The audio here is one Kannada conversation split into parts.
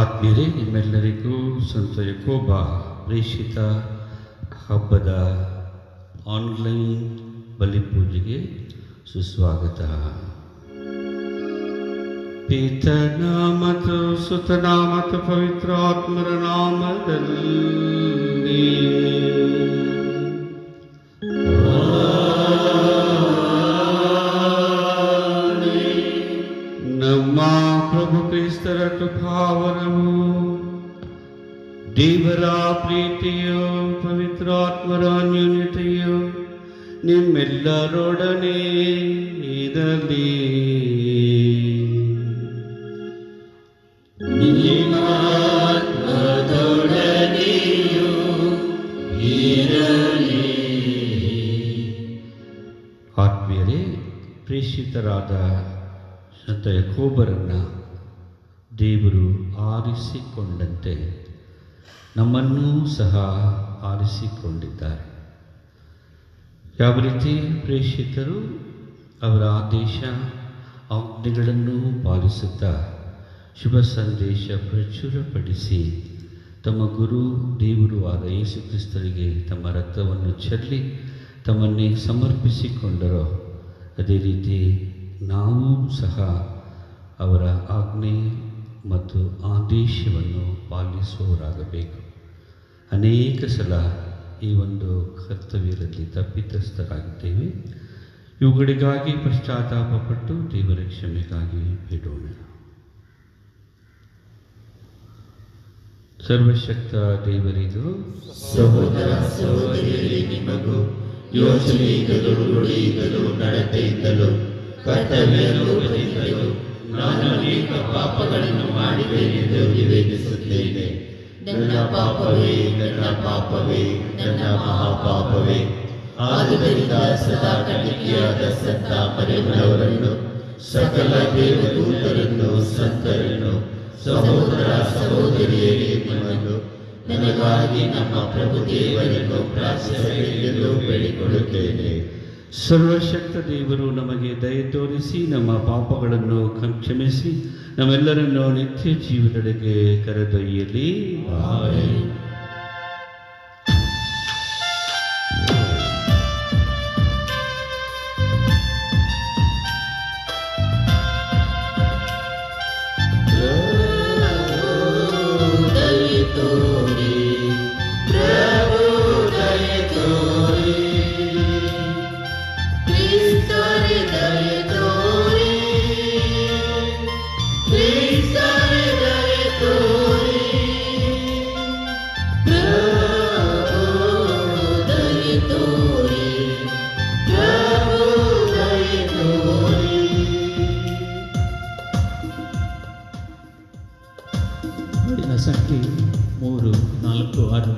ಆತ್ಮೀಯರೇ, ನಿಮ್ಮೆಲ್ಲರಿಗೂ ಸಂತ ಯಾಕೋಬ ಪ್ರೇಷಿತ ಹಬ್ಬದ ಆನ್ಲೈನ್ ಬಲಿಪೂಜೆಗೆ ಸುಸ್ವಾಗತ. ಪಿತನ ಮತ್ತು ಸುತನ ಮತ್ತು ಪವಿತ್ರ ಆತ್ಮರ ನಾಮದಲ್ಲಿ ನಮ್ಮ ಪ್ರಭು ಕ್ರಿಸ್ತರ ಕೃಪಾವರವು, ದೇವರ ಪ್ರೀತಿಯು, ಪವಿತ್ರಾತ್ಮರ ಅನ್ಯೋನ್ಯತೆಯು ನಿಮ್ಮೆಲ್ಲರೊಡನೆ ಇರಲಿ. ಆತ್ಮೀಯರೇ, ಪ್ರೇಷಿತರಾದ ಸಂತ ಯಾಕೋಬರನ್ನು ದೇವರು ಆರಿಸಿಕೊಂಡಂತೆ ನಮ್ಮನ್ನೂ ಸಹ ಆರಿಸಿಕೊಂಡಿದ್ದಾರೆ. ಯಾವ ರೀತಿ ಪ್ರೇಷಿತರು ಅವರ ಆದೇಶ ಆಜ್ಞೆಗಳನ್ನು ಪಾಲಿಸುತ್ತಾ ಶುಭ ಸಂದೇಶ ಪ್ರಚುರಪಡಿಸಿ ತಮ್ಮ ಗುರು ದೇವರು ಆದ ಯೇಸು ಕ್ರಿಸ್ತರಿಗೆ ತಮ್ಮ ರಕ್ತವನ್ನು ಚೆಲ್ಲಿ ತಮ್ಮನ್ನೇ ಸಮರ್ಪಿಸಿಕೊಂಡರೋ, ಅದೇ ರೀತಿ ನಾವು ಸಹ ಅವರ ಆಜ್ಞೆ ಮತ್ತು ಆದೇಶವನ್ನು ಪಾಲಿಸುವವರಾಗಬೇಕು. ಅನೇಕ ಸಲ ಈ ಒಂದು ಕರ್ತವ್ಯದಲ್ಲಿ ತಪ್ಪಿತಸ್ಥರಾಗಿದ್ದೇವೆ. ಇವುಗಳಿಗಾಗಿ ಪಶ್ಚಾತ್ತಾಪಪಟ್ಟು ದೇವರ ಕ್ಷಮೆಗಾಗಿ ಬೇಡೋಣ. ಸರ್ವಶಕ್ತ ದೇವರಿಗೂ ಸಹೋದರ ಸಹೋದರಿಯರೇ, ನಿಮಗೂ ಯೋಚನೆಯಿಂದಲೂ ನುಡಿಯಿಂದಲೂ ನಡತೆಯಿಂದಲೂ ಕರ್ತವ್ಯ ಲೋಕದಿಂದಲೂ ನಾನು ಅನೇಕ ಪಾಪಗಳನ್ನು ಮಾಡಿದ್ದೇನೆಂದು ನಿವೇದಿಸುತ್ತೇನೆ. ನನ್ನ ಪಾಪವೇ, ನನ್ನ ಪಾಪವೇ, ನನ್ನ ಮಹಾಪಾಪವೇ. ಆದುದರಿಂದ ಸದಾ ಕನ್ನಿಕೆಯಾದ ಸಂತ ಮರಿಯಮ್ಮನವರನ್ನು, ಸಕಲ ದೇವದೂತರನ್ನು, ಸಂತರನ್ನು, ಸಹೋದರ ಸಹೋದರಿಯರೇ, ನಿಮ್ಮನ್ನು ನನಗಾಗಿ ನಮ್ಮ ಪ್ರಭು ದೇವರನ್ನು ಪ್ರಾರ್ಥಿಸಬೇಕೆಂದು ಬೇಡಿಕೊಳ್ಳುತ್ತೇನೆ. ಸರ್ವಶಕ್ತ ದೇವರು ನಮಗೆ ದಯೆ ತೋರಿಸಿ ನಮ್ಮ ಪಾಪಗಳನ್ನು ಕ್ಷಮಿಸಿ ನಮ್ಮೆಲ್ಲರನ್ನು ನಿತ್ಯ ಜೀವನಡೆಗೆ ಕರೆದೊಯ್ಯಲಿ. ಆಮೆನ್. ಸಂಖ್ಯೆ 3, 4, 6.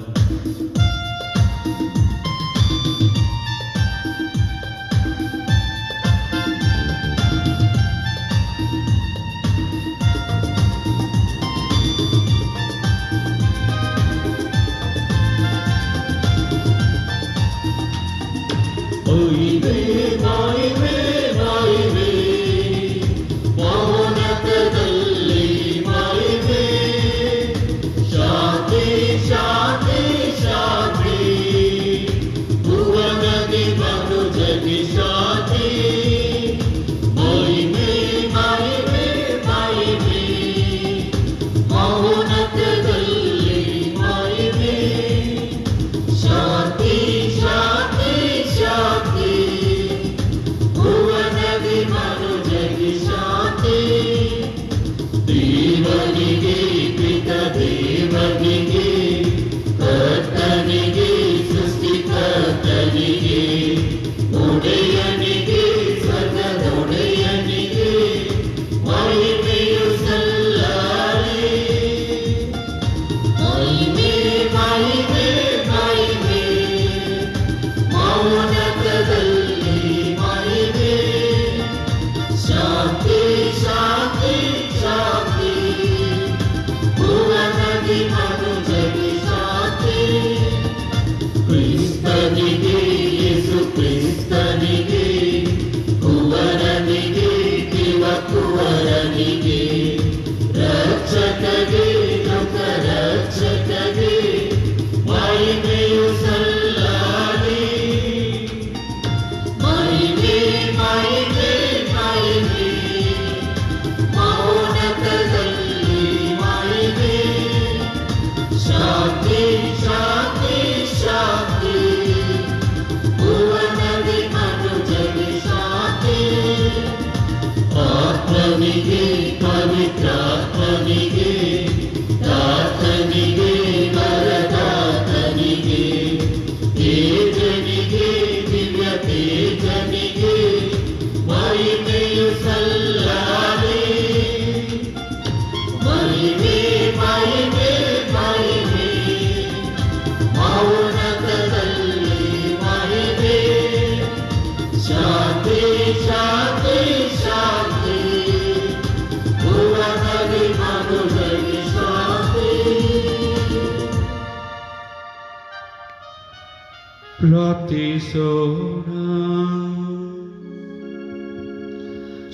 ಪ್ರಾರ್ಥಿಸೋಣ.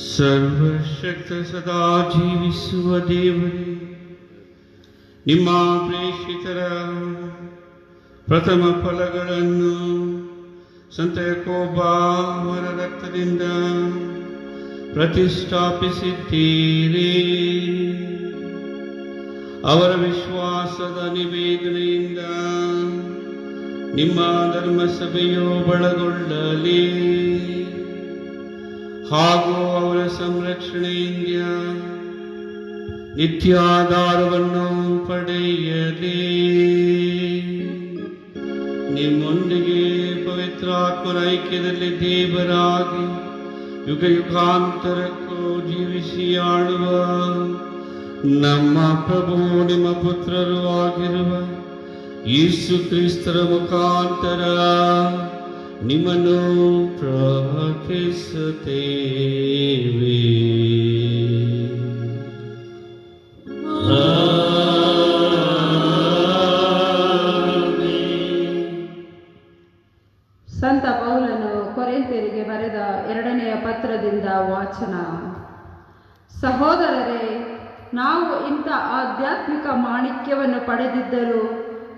ಸರ್ವಶಕ್ತ ಸದಾ ಜೀವಿಸುವ ದೇವರೇ, ನಿಮ್ಮ ಪ್ರೇಷಿತರ ಪ್ರಥಮ ಫಲಗಳನ್ನು ಸಂತ ಯಾಕೋಬ ಅವರ ರಕ್ತದಿಂದ ಪ್ರತಿಷ್ಠಾಪಿಸಿದ್ದೀರಿ. ಅವರ ವಿಶ್ವಾಸದ ನಿವೇದನೆಯಿಂದ ನಿಮ್ಮ ಧರ್ಮಸಭೆಯು ಬಲಗೊಳ್ಳಲಿ ಹಾಗೂ ಅವರ ಸಂರಕ್ಷಣೆಯಿಂದ ನಿತ್ಯಾಧಾರವನ್ನು ಪಡೆಯಲಿ. ನಿಮ್ಮೊಂದಿಗೆ ಪವಿತ್ರಾತ್ಮರ ಐಕ್ಯದಲ್ಲಿ ದೇವರಾಗಿ ಯುಗ ಯುಗಾಂತರಕ್ಕೂ ಜೀವಿಸಿ ಆಳುವ ನಮ್ಮ ಪ್ರಭು ನಿಮ್ಮ ಪುತ್ರರು ಆಗಿರುವ ಯೇಸು ಕ್ರಿಸ್ತರ ಮುಖಾಂತರ ನಿಮ್ಮನ್ನು ಪ್ರಾರ್ಥಿಸುತ್ತೇವೆ. ಸಂತ ಪೌಲನು ಕೊರಿಂಥರಿಗೆ ಬರೆದ 2ನೇ ಪತ್ರದಿಂದ ವಾಚನ. ಸಹೋದರರೇ, ನಾವು ಇಂಥ ಆಧ್ಯಾತ್ಮಿಕ ಮಾಣಿಕ್ಯವನ್ನು ಪಡೆದಿದ್ದರೂ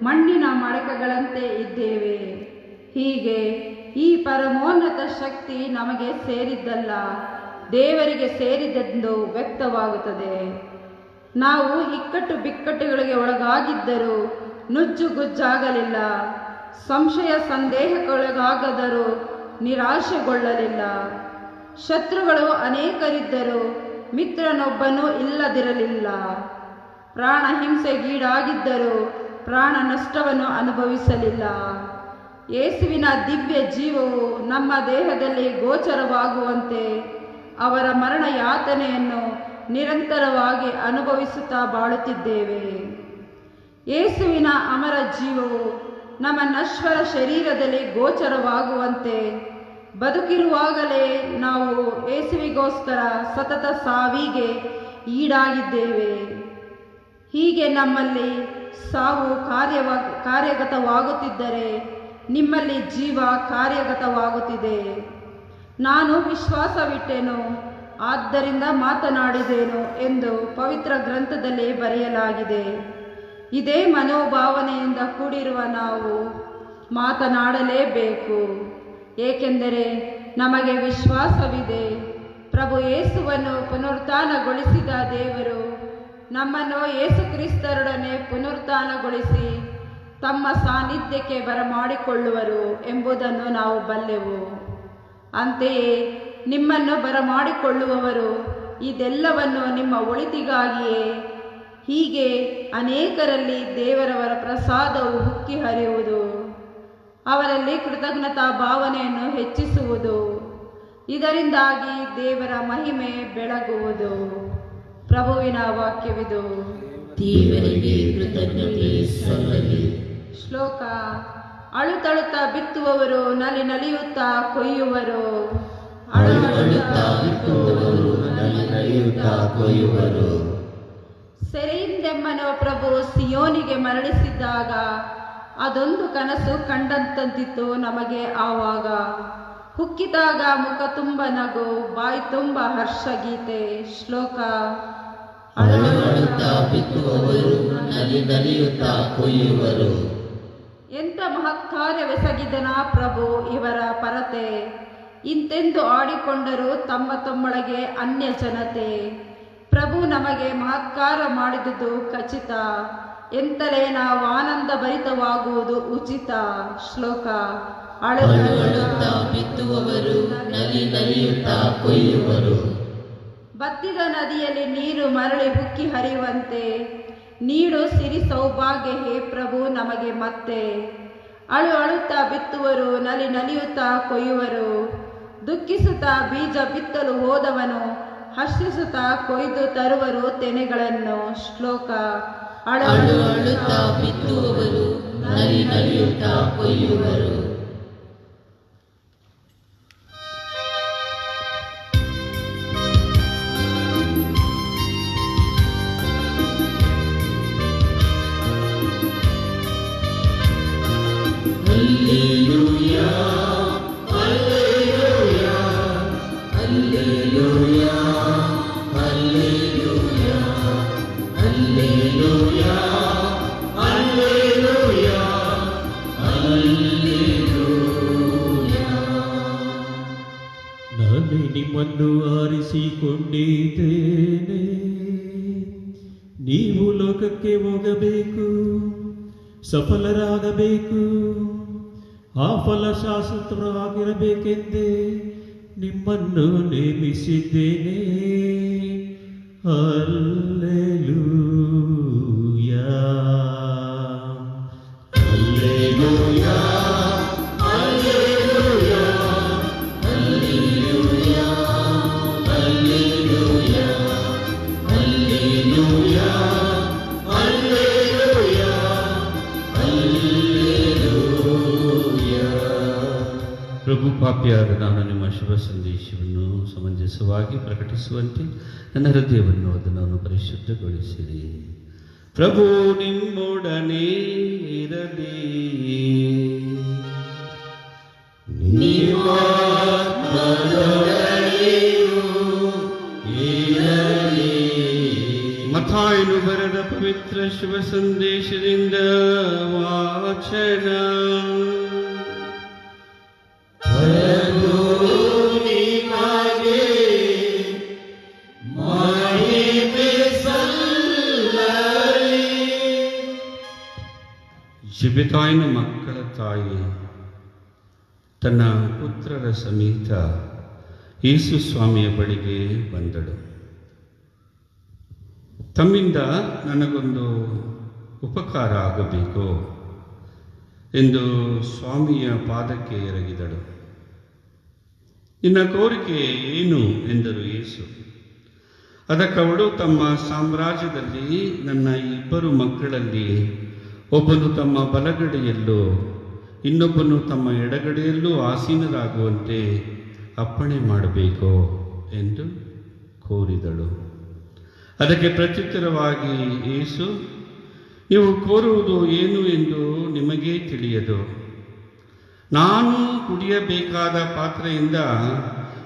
ಮಣ್ಣಿನ ಮಡಕೆಗಳಂತೆ ಇದ್ದೇವೆ. ಹೀಗೆ ಈ ಪರಮೋನ್ನತ ಶಕ್ತಿ ನಮಗೆ ಸೇರಿದ್ದಲ್ಲ, ದೇವರಿಗೆ ಸೇರಿದ್ದೆಂದು ವ್ಯಕ್ತವಾಗುತ್ತದೆ. ನಾವು ಇಕ್ಕಟ್ಟು ಬಿಕ್ಕಟ್ಟುಗಳಿಗೆ ಒಳಗಾಗಿದ್ದರೂ ನುಜ್ಜುಗುಜ್ಜಾಗಲಿಲ್ಲ, ಸಂಶಯ ಸಂದೇಹಕ್ಕೊಳಗಾಗದರೂ ನಿರಾಶೆಗೊಳ್ಳಲಿಲ್ಲ. ಶತ್ರುಗಳು ಅನೇಕರಿದ್ದರೂ ಮಿತ್ರನೊಬ್ಬನೂ ಇಲ್ಲದಿರಲಿಲ್ಲ. ಪ್ರಾಣ ಹಿಂಸೆಗೀಡಾಗಿದ್ದರೂ ಪ್ರಾಣ ನಷ್ಟವನ್ನು ಅನುಭವಿಸಲಿಲ್ಲ. ಯೇಸುವಿನ ದಿವ್ಯ ಜೀವವು ನಮ್ಮ ದೇಹದಲ್ಲಿ ಗೋಚರವಾಗುವಂತೆ ಅವರ ಮರಣ ಯಾತನೆಯನ್ನು ನಿರಂತರವಾಗಿ ಅನುಭವಿಸುತ್ತಾ ಬಾಳುತ್ತಿದ್ದೇವೆ. ಯೇಸುವಿನ ಅಮರ ಜೀವವು ನಮ್ಮ ನಶ್ವರ ಶರೀರದಲ್ಲಿ ಗೋಚರವಾಗುವಂತೆ ಬದುಕಿರುವಾಗಲೇ ನಾವು ಯೇಸುವಿಗೋಸ್ಕರ ಸತತ ಸಾವಿಗೆ ಈಡಾಗಿದ್ದೇವೆ. ಹೀಗೆ ನಮ್ಮಲ್ಲಿ ಸಾವು ಕಾರ್ಯಗತವಾಗುತ್ತಿದ್ದರೆ ನಿಮ್ಮಲ್ಲಿ ಜೀವ ಕಾರ್ಯಗತವಾಗುತ್ತಿದೆ. ನಾನು ವಿಶ್ವಾಸವಿಟ್ಟೆನು, ಆದ್ದರಿಂದ ಮಾತನಾಡಿದೆನು ಎಂದು ಪವಿತ್ರ ಗ್ರಂಥದಲ್ಲಿ ಬರೆಯಲಾಗಿದೆ. ಇದೇ ಮನೋಭಾವನೆಯಿಂದ ಕೂಡಿರುವ ನಾವು ಮಾತನಾಡಲೇಬೇಕು, ಏಕೆಂದರೆ ನಮಗೆ ವಿಶ್ವಾಸವಿದೆ. ಪ್ರಭು ಯೇಸುವನ್ನು ಪುನರುತ್ಥಾನಗೊಳಿಸಿದ ದೇವರು ನಮ್ಮನ್ನು ಯೇಸು ಕ್ರಿಸ್ತರೊಡನೆ ಪುನರುತ್ಥಾನಗೊಳಿಸಿ ತಮ್ಮ ಸಾನ್ನಿಧ್ಯಕ್ಕೆ ಬರಮಾಡಿಕೊಳ್ಳುವರು ಎಂಬುದನ್ನು ನಾವು ಬಲ್ಲೆವು. ಅಂತೆಯೇ ನಿಮ್ಮನ್ನು ಬರಮಾಡಿಕೊಳ್ಳುವವರು ಇದೆಲ್ಲವನ್ನು ನಿಮ್ಮ ಒಳಿತಿಗಾಗಿಯೇ. ಹೀಗೆ ಅನೇಕರಲ್ಲಿ ದೇವರವರ ಪ್ರಸಾದವು ಉಕ್ಕಿ ಹರಿಯುವುದು, ಅವರಲ್ಲಿ ಕೃತಜ್ಞತಾ ಭಾವನೆಯನ್ನು ಹೆಚ್ಚಿಸುವುದು. ಇದರಿಂದಾಗಿ ದೇವರ ಮಹಿಮೆ ಬೆಳಗುವುದು. ಪ್ರಭುವಿನ ವಾಕ್ಯವಿದು. ದೇವರಿಗೆ ಕೃತಜ್ಞತೆ ಸಲ್ಲಲಿ. ಶ್ಲೋಕ. ಅಳುತ್ತಳುತ್ತಾ ಬಿತ್ತುವವರು ನಲಿ ನಲಿಯುತ್ತಾ ಕೊಯ್ಯುವರು. ಅಳುತ್ತಾ ಬಿತ್ತುವವರು ನಲಿ ನಲಿಯುತ್ತಾ ಕೊಯ್ಯುವರು. ಸೆರೆಯಿಂದೆಮ್ಮನು ಪ್ರಭು ಸಿಯೋನಿಗೆ ಮರಳಿಸಿದ್ದಾಗ ಅದೊಂದು ಕನಸು ಕಂಡಂತಿತ್ತು ನಮಗೆ. ಆವಾಗ ಹುಕ್ಕಿದಾಗ ಮುಖ ತುಂಬ ನಗು, ಬಾಯಿ ತುಂಬ ಹರ್ಷಗೀತೆ. ಶ್ಲೋಕ. ಅಳುತ್ತಾ ಬಿತ್ತುವವರು ನಲಿ ನಲಿಯುತ್ತಾ ಕೊಯ್ಯುವರು. ಎಂಥ ಮಹತ್ಕಾರ್ಯವೆಸಗಿದನ ಪ್ರಭು ಇವರ ಪರತೆ. ಇಂತೆಂದು ಆಡಿಕೊಂಡರು ತಮ್ಮ ತಮ್ಮೊಳಗೆ ಅನ್ಯ ಜನತೆ. ಪ್ರಭು ನಮಗೆ ಮಹತ್ಕಾರ ಮಾಡಿದುದು ಖಚಿತ, ಎಂತಲೇ ನಾವು ಆನಂದ ಭರಿತವಾಗುವುದು ಉಚಿತ. ಶ್ಲೋಕ. ಅಳುತ್ತಾ ಬಿತ್ತುವವರು ನಲಿ ನಲಿಯುತ್ತಾ ಕೊಯ್ಯುವರು. ಬತ್ತಿದ ನದಿಯಲ್ಲಿ ನೀರು ಮರಳಿ ಹುಕ್ಕಿ ಹರಿಯುವಂತೆ ನೀಡು ಸಿರಿ ಸೌಭಾಗ್ಯ ಹೇ ಪ್ರಭು ನಮಗೆ ಮತ್ತೆ. ಅಳುತ್ತಾ ಬಿತ್ತುವರು ನಲಿ ನಲಿಯುತ್ತಾ ಕೊಯ್ಯುವರು. ದುಃಖಿಸುತ್ತಾ ಬೀಜ ಬಿತ್ತಲು ಹೋದವನು ಹರ್ಷಿಸುತ್ತಾ ಕೊಯ್ದು ತರುವರು ತೆನೆಗಳನ್ನು. ಶ್ಲೋಕ. ಅಳುತ್ತಾ ಬಿತ್ತುವವರು ನಲಿ ನಲಿಯುತ್ತಾ ಕೊಯ್ಯುವರು. Hallelujah. ಸ್ವರ್ಗಕ್ಕೆ ಹೋಗಬೇಕು, ಸಫಲರಾಗಬೇಕು, ಆ ಫಲ ಶಾಶ್ವತವಾಗಿರಬೇಕೆಂದೇ ನಿಮ್ಮನ್ನು ನೇಮಿಸಿದ್ದೇನೆ. Hallelujah, hallelujah, hallelujah, hallelujah, hallelujah, hallelujah, hallelujah, hallelujah. ಪ್ರಭು, ಪಾಪಿಯಾದ ನಾನು ನಿಮ್ಮ ಶುಭ ಸಂದೇಶವನ್ನು ಸಮಂಜಸವಾಗಿ ಪ್ರಕಟಿಸುವಂತೆ ನನ್ನ ಹೃದಯವನ್ನು ಅದನ್ನು ಪರಿಶುದ್ಧಗೊಳಿಸಿರಿ. ಪ್ರಭು ನಿಮ್ಮೊಡನೆ ಇರಲಿ. ಮತ್ತಾಯನು ಬರೆದ ಪವಿತ್ರ ಶುಭ ಸಂದೇಶದಿಂದ ವಾಚನ. ಜೆಬೆದಾಯನ ಮಕ್ಕಳ ತಾಯಿ ತನ್ನ ಪುತ್ರರ ಸಮೇತ ಯೇಸು ಸ್ವಾಮಿಯ ಬಳಿಗೆ ಬಂದಳು. ತಮ್ಮಿಂದ ನನಗೊಂದು ಉಪಕಾರ ಆಗಬೇಕು ಎಂದು ಸ್ವಾಮಿಯ ಪಾದಕ್ಕೆ ಎರಗಿದಳು. ನಿನ್ನ ಕೋರಿಕೆ ಏನು ಎಂದರು ಯೇಸು. ಅದಕ್ಕವಳು, ತಮ್ಮ ಸಾಮ್ರಾಜ್ಯದಲ್ಲಿ ನನ್ನ ಇಬ್ಬರು ಮಕ್ಕಳಲ್ಲಿ ಒಬ್ಬನು ತಮ್ಮ ಬಲಗಡೆಯಲ್ಲೂ ಇನ್ನೊಬ್ಬನು ತಮ್ಮ ಎಡಗಡೆಯಲ್ಲೂ ಆಸೀನರಾಗುವಂತೆ ಅಪ್ಪಣೆ ಮಾಡಬೇಕು ಎಂದು ಕೋರಿದಳು. ಅದಕ್ಕೆ ಪ್ರತ್ಯುತ್ತರವಾಗಿ ಯೇಸು, ನೀವು ಕೋರುವುದು ಏನು ಎಂದು ನಿಮಗೇ ತಿಳಿಯದು. ನಾನು ಕುಡಿಯಬೇಕಾದ ಪಾತ್ರೆಯಿಂದ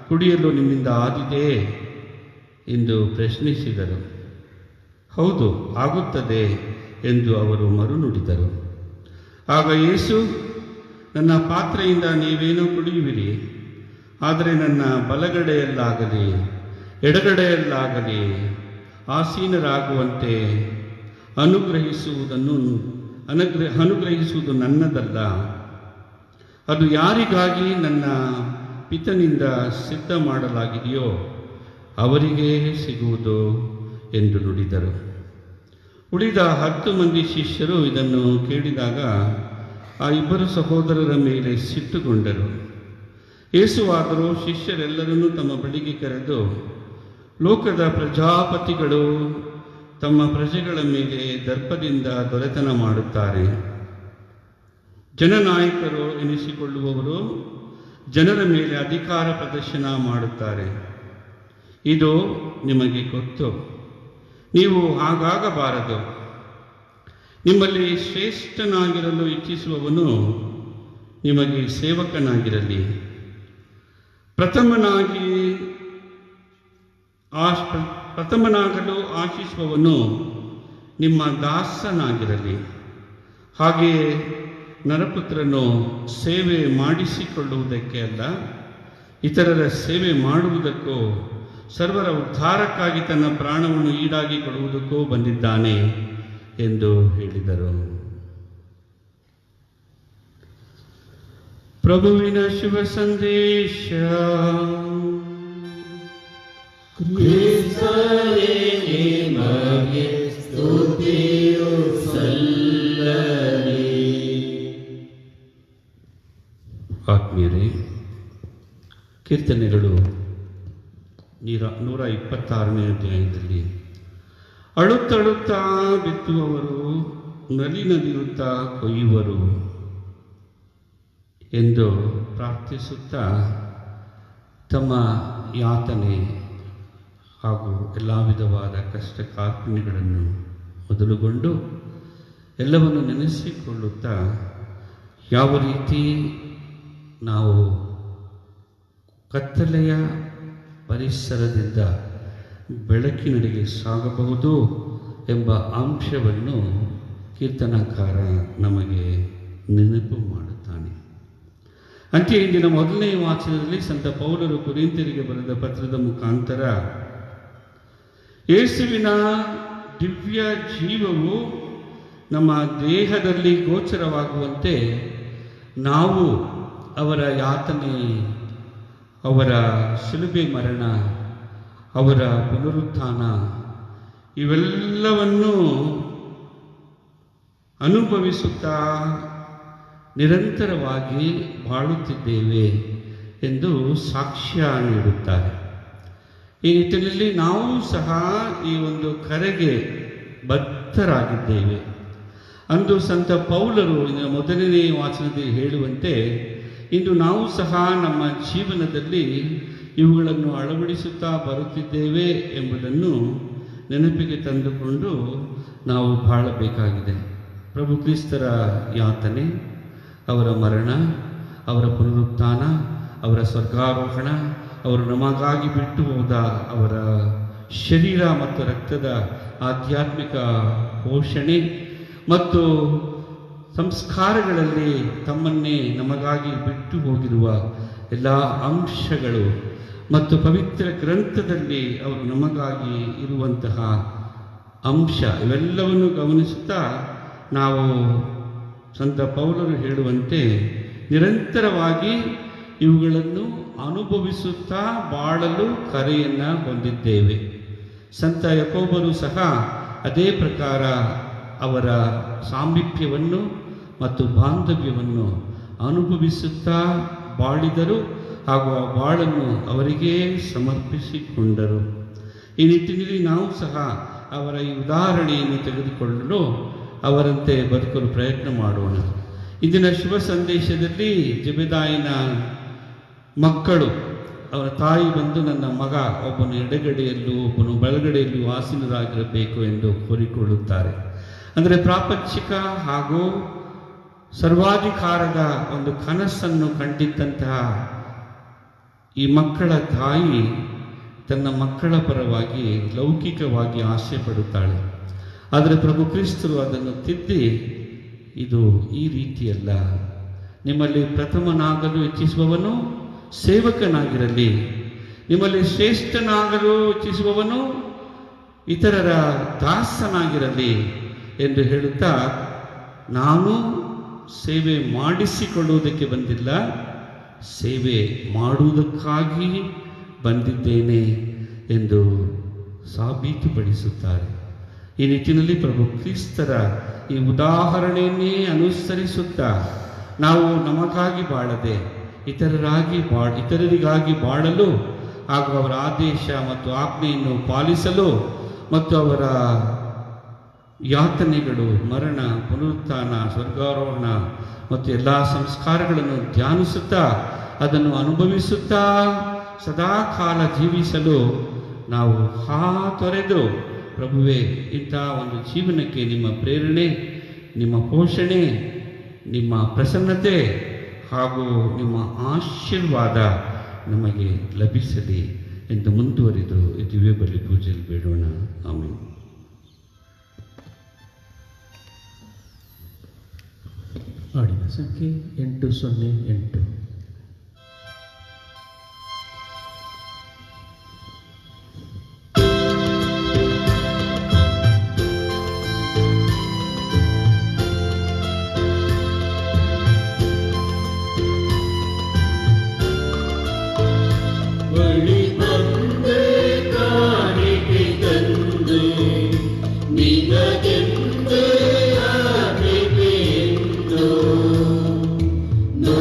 ಕುಡಿಯಲು ನಿಮ್ಮಿಂದ ಆದಿದೆ ಎಂದು ಪ್ರಶ್ನಿಸಿದರು. ಹೌದು, ಆಗುತ್ತದೆ ಎಂದು ಅವರು ಮರುನುಡಿದರು. ಆಗ ಯೇಸು, ನನ್ನ ಪಾತ್ರೆಯಿಂದ ನೀವೇನೋ ಕುಡಿಯುವಿರಿ, ಆದರೆ ನನ್ನ ಬಲಗಡೆಯಲ್ಲಾಗಲಿ ಎಡಗಡೆಯಲ್ಲಾಗಲಿ ಆಸೀನರಾಗುವಂತೆ ಅನುಗ್ರಹಿಸುವುದು ನನ್ನದಲ್ಲ, ಅದು ಯಾರಿಗಾಗಿ ನನ್ನ ಪಿತನಿಂದ ಸಿದ್ಧ ಮಾಡಲಾಗಿದೆಯೋ ಅವರಿಗೆ ಸಿಗುವುದು ಎಂದು ನುಡಿದರು. ಉಳಿದ 10 ಮಂದಿ ಶಿಷ್ಯರು ಇದನ್ನು ಕೇಳಿದಾಗ ಆ ಇಬ್ಬರು ಸಹೋದರರ ಮೇಲೆ ಸಿಟ್ಟುಗೊಂಡರು. ಯೇಸುವಾದರೂ ಶಿಷ್ಯರೆಲ್ಲರನ್ನೂ ತಮ್ಮ ಬಳಿಗೆ ಕರೆದು, ಲೋಕದ ಪ್ರಜಾಪತಿಗಳು ತಮ್ಮ ಪ್ರಜೆಗಳ ಮೇಲೆ ದರ್ಪದಿಂದ ದೊರೆತನ ಮಾಡುತ್ತಾರೆ. ಜನನಾಯಕರು ಎನಿಸಿಕೊಳ್ಳುವವರು ಜನರ ಮೇಲೆ ಅಧಿಕಾರ ಪ್ರದರ್ಶನ ಮಾಡುತ್ತಾರೆ. ಇದು ನಿಮಗೆ ಗೊತ್ತು. ನೀವು ಹಾಗಾಗಬಾರದು. ನಿಮ್ಮಲ್ಲಿ ಶ್ರೇಷ್ಠನಾಗಿರಲು ಇಚ್ಛಿಸುವವನು ನಿಮಗೆ ಸೇವಕನಾಗಿರಲಿ. ಪ್ರಥಮನಾಗಲು ಆಶಿಸುವವನು ನಿಮ್ಮ ದಾಸನಾಗಿರಲಿ. ಹಾಗೆಯೇ ನರಪುತ್ರನು ಸೇವೆ ಮಾಡಿಸಿಕೊಳ್ಳುವುದಕ್ಕೆ ಅಲ್ಲ, ಇತರರ ಸೇವೆ ಮಾಡುವುದಕ್ಕೂ ಸರ್ವರ ಉದ್ಧಾರಕ್ಕಾಗಿ ತನ್ನ ಪ್ರಾಣವನ್ನು ಈಡಾಗಿ ಕೊಡುವುದಕ್ಕೂ ಬಂದಿದ್ದಾನೆ ಎಂದು ಹೇಳಿದರು. ಪ್ರಭುವಿನ ಶುಭ ಸಂದೇಶ. ಕ್ರಿಸ್ತನೇ ನಿಮಗೆ ಸ್ತುತಿಯು ಸಲ್ಲಲಿ. ಆತ್ಮೀಯರೇ, ಕೀರ್ತನೆಗಳು 126ನೇ ಅಧ್ಯಾಯದಲ್ಲಿ ಅಳುತ್ತಳುತ್ತಾ ಬಿತ್ತುವವರು ನಲಿ ನಲಿಯುತ್ತಾ ಕೊಯ್ಯುವರು ಎಂದು ಪ್ರಾರ್ಥಿಸುತ್ತಾ ತಮ್ಮ ಯಾತನೆ ಹಾಗೂ ಎಲ್ಲ ವಿಧವಾದ ಕಷ್ಟ ಕಾರ್ಪಣ್ಯಗಳನ್ನು ಮೊದಲುಗೊಂಡು ಎಲ್ಲವನ್ನು ನೆನೆಸಿಕೊಳ್ಳುತ್ತಾ ಯಾವ ರೀತಿ ನಾವು ಕತ್ತಲೆಯ ಪರಿಸರದಿಂದ ಬೆಳಕಿನಡೆಗೆ ಸಾಗಬಹುದು ಎಂಬ ಅಂಶವನ್ನು ಕೀರ್ತನಕಾರ ನಮಗೆ ನೆನಪು ಮಾಡುತ್ತಾನೆ. ಅಂತೆಯೇ ಇಂದಿನ ಮೊದಲನೇ ವಾಚನದಲ್ಲಿ ಸಂತ ಪೌಲರು ಕೊರಿಂಥರಿಗೆ ಬರೆದ ಪತ್ರದ ಮುಖಾಂತರ ಯೇಸುವಿನ ದಿವ್ಯ ಜೀವವು ನಮ್ಮ ದೇಹದಲ್ಲಿ ಗೋಚರವಾಗುವಂತೆ ನಾವು ಅವರ ಯಾತನೆ, ಅವರ ಶಿಲುಬೆ ಮರಣ, ಅವರ ಪುನರುತ್ಥಾನ ಇವೆಲ್ಲವನ್ನು ಅನುಭವಿಸುತ್ತಾ ನಿರಂತರವಾಗಿ ಬಾಳುತ್ತಿದ್ದೇವೆ ಎಂದು ಸಾಕ್ಷ್ಯ ನೀಡುತ್ತಾರೆ. ಈ ನಿಟ್ಟಿನಲ್ಲಿ ನಾವು ಸಹ ಈ ಒಂದು ಕರೆಗೆ ಬದ್ಧರಾಗಿದ್ದೇವೆ. ಅಂದು ಸಂತ ಪೌಲರು ಮೊದಲನೇ ವಾಚನದಲ್ಲಿ ಹೇಳುವಂತೆ ಇಂದು ನಾವು ಸಹ ನಮ್ಮ ಜೀವನದಲ್ಲಿ ಇವುಗಳನ್ನು ಅಳವಡಿಸುತ್ತಾ ಬರುತ್ತಿದ್ದೇವೆ ಎಂಬುದನ್ನು ನೆನಪಿಗೆ ತಂದುಕೊಂಡು ನಾವು ಬಾಳಬೇಕಾಗಿದೆ. ಪ್ರಭು ಕ್ರಿಸ್ತರ ಯಾತನೆ, ಅವರ ಮರಣ, ಅವರ ಪುನರುತ್ಥಾನ, ಅವರ ಸ್ವರ್ಗಾರೋಹಣ, ಅವರು ನಮಗಾಗಿ ಬಿಟ್ಟು ಹೋದ ಅವರ ಶರೀರ ಮತ್ತು ರಕ್ತದ ಆಧ್ಯಾತ್ಮಿಕ ಪೋಷಣೆ ಮತ್ತು ಸಂಸ್ಕಾರಗಳಲ್ಲಿ ತಮ್ಮನ್ನೇ ನಮಗಾಗಿ ಬಿಟ್ಟು ಹೋಗಿರುವ ಎಲ್ಲ ಅಂಶಗಳು ಮತ್ತು ಪವಿತ್ರ ಗ್ರಂಥದಲ್ಲಿ ಅವರು ನಮಗಾಗಿ ಇರುವಂತಹ ಅಂಶ ಇವೆಲ್ಲವನ್ನು ಗಮನಿಸುತ್ತಾ ನಾವು ಸಂತ ಪೌಲರು ಹೇಳುವಂತೆ ನಿರಂತರವಾಗಿ ಇವುಗಳನ್ನು ಅನುಭವಿಸುತ್ತಾ ಬಾಳಲು ಕರೆಯನ್ನು ಹೊಂದಿದ್ದೇವೆ. ಸಂತ ಯಾಕೋಬರು ಸಹ ಅದೇ ಪ್ರಕಾರ ಅವರ ಸಾಮೀಪ್ಯವನ್ನು ಮತ್ತು ಬಾಂಧವ್ಯವನ್ನು ಅನುಭವಿಸುತ್ತಾ ಬಾಳಿದರು ಹಾಗೂ ಆ ಬಾಳನ್ನು ಅವರಿಗೇ ಸಮರ್ಪಿಸಿಕೊಂಡರು. ಈ ನಿಟ್ಟಿನಲ್ಲಿ ನಾವು ಸಹ ಅವರ ಈ ಉದಾಹರಣೆಯನ್ನು ತೆಗೆದುಕೊಳ್ಳಲು ಅವರಂತೆ ಬದುಕಲು ಪ್ರಯತ್ನ ಮಾಡೋಣ. ಇಂದಿನ ಶುಭ ಸಂದೇಶದಲ್ಲಿ ಜೆಬೆದಾಯನ ಮಕ್ಕಳು ಅವರ ತಾಯಿ ಬಂದು ನನ್ನ ಮಗ ಒಬ್ಬನು ಎಡಗಡೆಯಲ್ಲೂ ಒಬ್ಬನು ಬಲಗಡೆಯಲ್ಲೂ ಆಸೀನರಾಗಿರಬೇಕು ಎಂದು ಕೋರಿಕೊಳ್ಳುತ್ತಾರೆ. ಅಂದರೆ ಪ್ರಾಪಂಚಿಕ ಹಾಗೂ ಸರ್ವಾಧಿಕಾರದ ಒಂದು ಕನಸನ್ನು ಕಂಡಿದ್ದಂತಹ ಈ ಮಕ್ಕಳ ತಾಯಿ ತನ್ನ ಮಕ್ಕಳ ಪರವಾಗಿ ಲೌಕಿಕವಾಗಿ ಆಸೆ ಪಡುತ್ತಾಳೆ. ಆದರೆ ಪ್ರಭು ಕ್ರಿಸ್ತರು ಅದನ್ನು ತಿದ್ದಿ, ಇದು ಈ ರೀತಿಯಲ್ಲ, ನಿಮ್ಮಲ್ಲಿ ಪ್ರಥಮನಾಗಲು ಇಚ್ಛಿಸುವವನು ಸೇವಕನಾಗಿರಲಿ, ನಿಮ್ಮಲ್ಲಿ ಶ್ರೇಷ್ಠನಾಗಲು ಇಚ್ಛಿಸುವವನು ಇತರರ ದಾಸನಾಗಿರಲಿ ಎಂದು ಹೇಳುತ್ತಾ, ನಾನು ಸೇವೆ ಮಾಡಿಸಿಕೊಳ್ಳುವುದಕ್ಕೆ ಬಂದಿಲ್ಲ, ಸೇವೆ ಮಾಡುವುದಕ್ಕಾಗಿ ಬಂದಿದ್ದೇನೆ ಎಂದು ಸಾಬೀತುಪಡಿಸುತ್ತಾರೆ. ಈ ನಿಟ್ಟಿನಲ್ಲಿ ಪ್ರಭು ಕ್ರಿಸ್ತರ ಈ ಉದಾಹರಣೆಯನ್ನೇ ಅನುಸರಿಸುತ್ತಾ ನಾವು ನಮಗಾಗಿ ಬಾಳದೆ ಇತರರಿಗಾಗಿ ಬಾಳಲು ಹಾಗೂ ಅವರ ಆದೇಶ ಮತ್ತು ಆಜ್ಞೆಯನ್ನು ಪಾಲಿಸಲು ಮತ್ತು ಅವರ ಯಾತನೆಗಳು, ಮರಣ, ಪುನರುತ್ಥಾನ, ಸ್ವರ್ಗಾರೋಹಣ ಮತ್ತು ಎಲ್ಲ ಸಂಸ್ಕಾರಗಳನ್ನು ಧ್ಯಾನಿಸುತ್ತಾ ಅದನ್ನು ಅನುಭವಿಸುತ್ತಾ ಸದಾಕಾಲ ಜೀವಿಸಲು ನಾವು ಹಾತೊರೆದು, ಪ್ರಭುವೇ, ಇಂಥ ಒಂದು ಜೀವನಕ್ಕೆ ನಿಮ್ಮ ಪ್ರೇರಣೆ, ನಿಮ್ಮ ಪೋಷಣೆ, ನಿಮ್ಮ ಪ್ರಸನ್ನತೆ ಹಾಗೂ ನಿಮ್ಮ ಆಶೀರ್ವಾದ ನಮಗೆ ಲಭಿಸಲಿ ಎಂದು ಮುಂದುವರಿದು ಈ ದಿವ್ಯ ಬಲಿ ಪೂಜೆಯಲ್ಲಿ ಬೇಡೋಣ. ಆಮೇಲೆ ಹಾಡಿನ ಸಂಖ್ಯೆ 808. No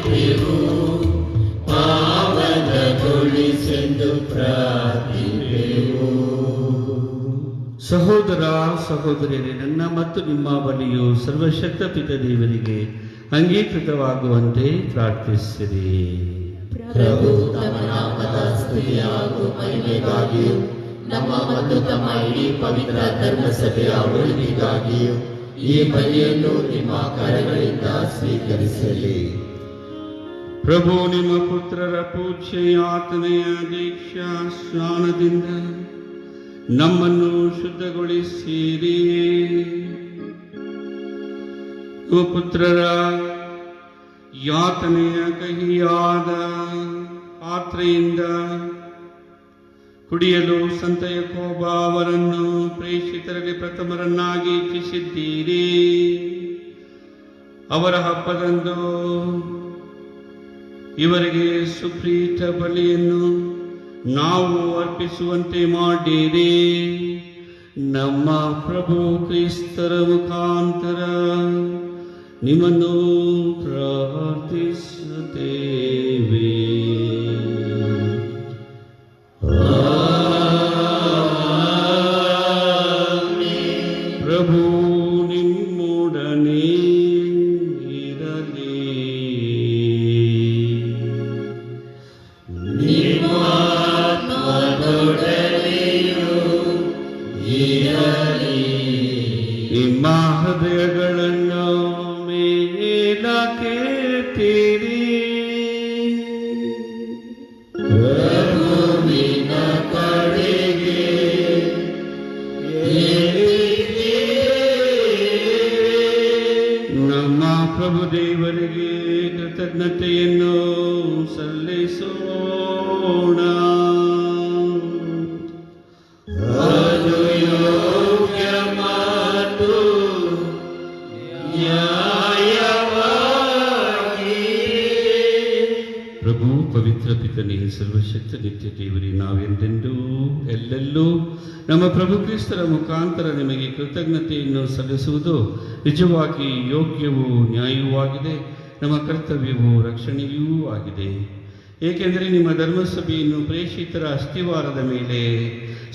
ನಿತ್ಯವೂ ಪಾವನಗೊಳಿಸೆಂದು ಪ್ರಾರ್ಥಿಪೆವು. ಸಹೋದರ ಸಹೋದರಿಯರೇ, ನನ್ನ ಮತ್ತು ನಿಮ್ಮ ಬಳಿಯು ಸರ್ವಶಕ್ತ ಪಿತ ದೇವರಿಗೆ ಅಂಗೀಕೃತವಾಗುವಂತೆ ಪ್ರಾರ್ಥಿಸಿರಿ. ಪ್ರಭು ತಮ್ಮ ನಾಮದ ಸ್ತುತಿ ಹಾಗೂ ಮಹಿಮೆಗಾಗಿಯೂ ನಮ್ಮ ಮತ್ತು ತಮ್ಮ ಇಡೀ ಪವಿತ್ರ ಧರ್ಮಸಭೆಯ ಒಳಿತಿಗಾಗಿಯೂ ಈ ಬಲಿಯನ್ನು ನಿಮ್ಮ ಕರಗಳಿಂದ ಸ್ವೀಕರಿಸಲಿ. ಪ್ರಭು ನಿಮ್ಮ ಪುತ್ರರ ಪೂಜ್ಯ ಯಾತನೆಯ ದೀಕ್ಷಾ ಸ್ನಾನದಿಂದ ನಮ್ಮನ್ನು ಶುದ್ಧಗೊಳಿಸಿರಿ. ನಿಮ್ಮ ಪುತ್ರರ ಯಾತನೆಯ ಕಹಿಯಾದ ಪಾತ್ರೆಯಿಂದ ಕುಡಿಯಲು ಸಂತ ಯಾಕೋಬ ಅವರನ್ನು ಪ್ರೇಷಿತರಲ್ಲಿ ಪ್ರಥಮರನ್ನಾಗಿ ಇಚ್ಛಿಸಿದ್ದೀರಿ. ಅವರ ಹಬ್ಬದಂದು ಇವರಿಗೆ ಸುಪ್ರೀತ ಬಲಿಯನ್ನು ನಾವು ಅರ್ಪಿಸುವಂತೆ ಮಾಡಿರಿ. ನಮ್ಮ ಪ್ರಭು ಕ್ರಿಸ್ತರ ಮುಖಾಂತರ ನಿಮ್ಮನ್ನು ಪ್ರಾರ್ಥಿಸುತ್ತೇವೆ. ಪ್ರಭು ನಿಮ್ಮೊಡನೆ ಇರಲಿ. ನಿಮ್ಮ ಹೃದಯಗಳನ್ನು ಮೇಲಕ್ಕೆತ್ತಿರಿ. ಪ್ರಭುವಿನ ಕಡೆಗೆ ನಮ್ಮ ಪ್ರಭು ದೇವರಿಗೆ ಕೃತಜ್ಞತೆಯನ್ನು ಸಲ್ಲಿಸೋಣ. ಅದು ಯೋಗ್ಯ ಮತ್ತು ಪ್ರಭು ಪವಿತ್ರ ಪಿತನೇ, ಸರ್ವಶಕ್ತ ನಿತ್ಯ ದೇವರೇ, ನಾವೆಂದೆಂದೂ ಎಲ್ಲೆಲ್ಲೂ ನಮ್ಮ ಪ್ರಭು ಕ್ರಿಸ್ತರ ಮುಖಾಂತರ ನಿಮಗೆ ಕೃತಜ್ಞತೆಯನ್ನು ಸಲ್ಲಿಸುವುದು ನಿಜವಾಗಿ ಯೋಗ್ಯವೂ ನ್ಯಾಯವೂ ಆಗಿದೆ, ನಮ್ಮ ಕರ್ತವ್ಯವೂ ರಕ್ಷಣೆಯೂ ಆಗಿದೆ. ಏಕೆಂದರೆ ನಿಮ್ಮ ಧರ್ಮಸಭೆಯನ್ನು ಪ್ರೇಷಿತರ ಅಸ್ಥಿವಾರದ ಮೇಲೆ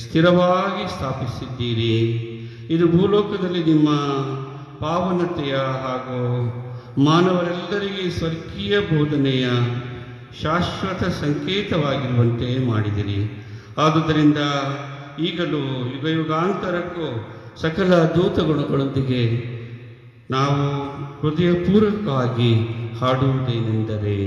ಸ್ಥಿರವಾಗಿ ಸ್ಥಾಪಿಸಿದ್ದೀರಿ. ಇದು ಭೂಲೋಕದಲ್ಲಿ ನಿಮ್ಮ ಪಾವನತೆಯ ಹಾಗೂ ಮಾನವರೆಲ್ಲರಿಗೆ ಸ್ವರ್ಗೀಯ ಬೋಧನೆಯ ಶಾಶ್ವತ ಸಂಕೇತವಾಗಿರುವಂತೆ ಮಾಡಿದಿರಿ. ಆದುದರಿಂದ ಈಗಲೂ ಯುಗಯುಗಾಂತರಕ್ಕೂ ಸಕಲ ದೂತಗುಣಗಳೊಂದಿಗೆ ನಾವು ಹೃದಯಪೂರ್ವಕವಾಗಿ ಹಾಡುವುದೇನೆಂದರೆ,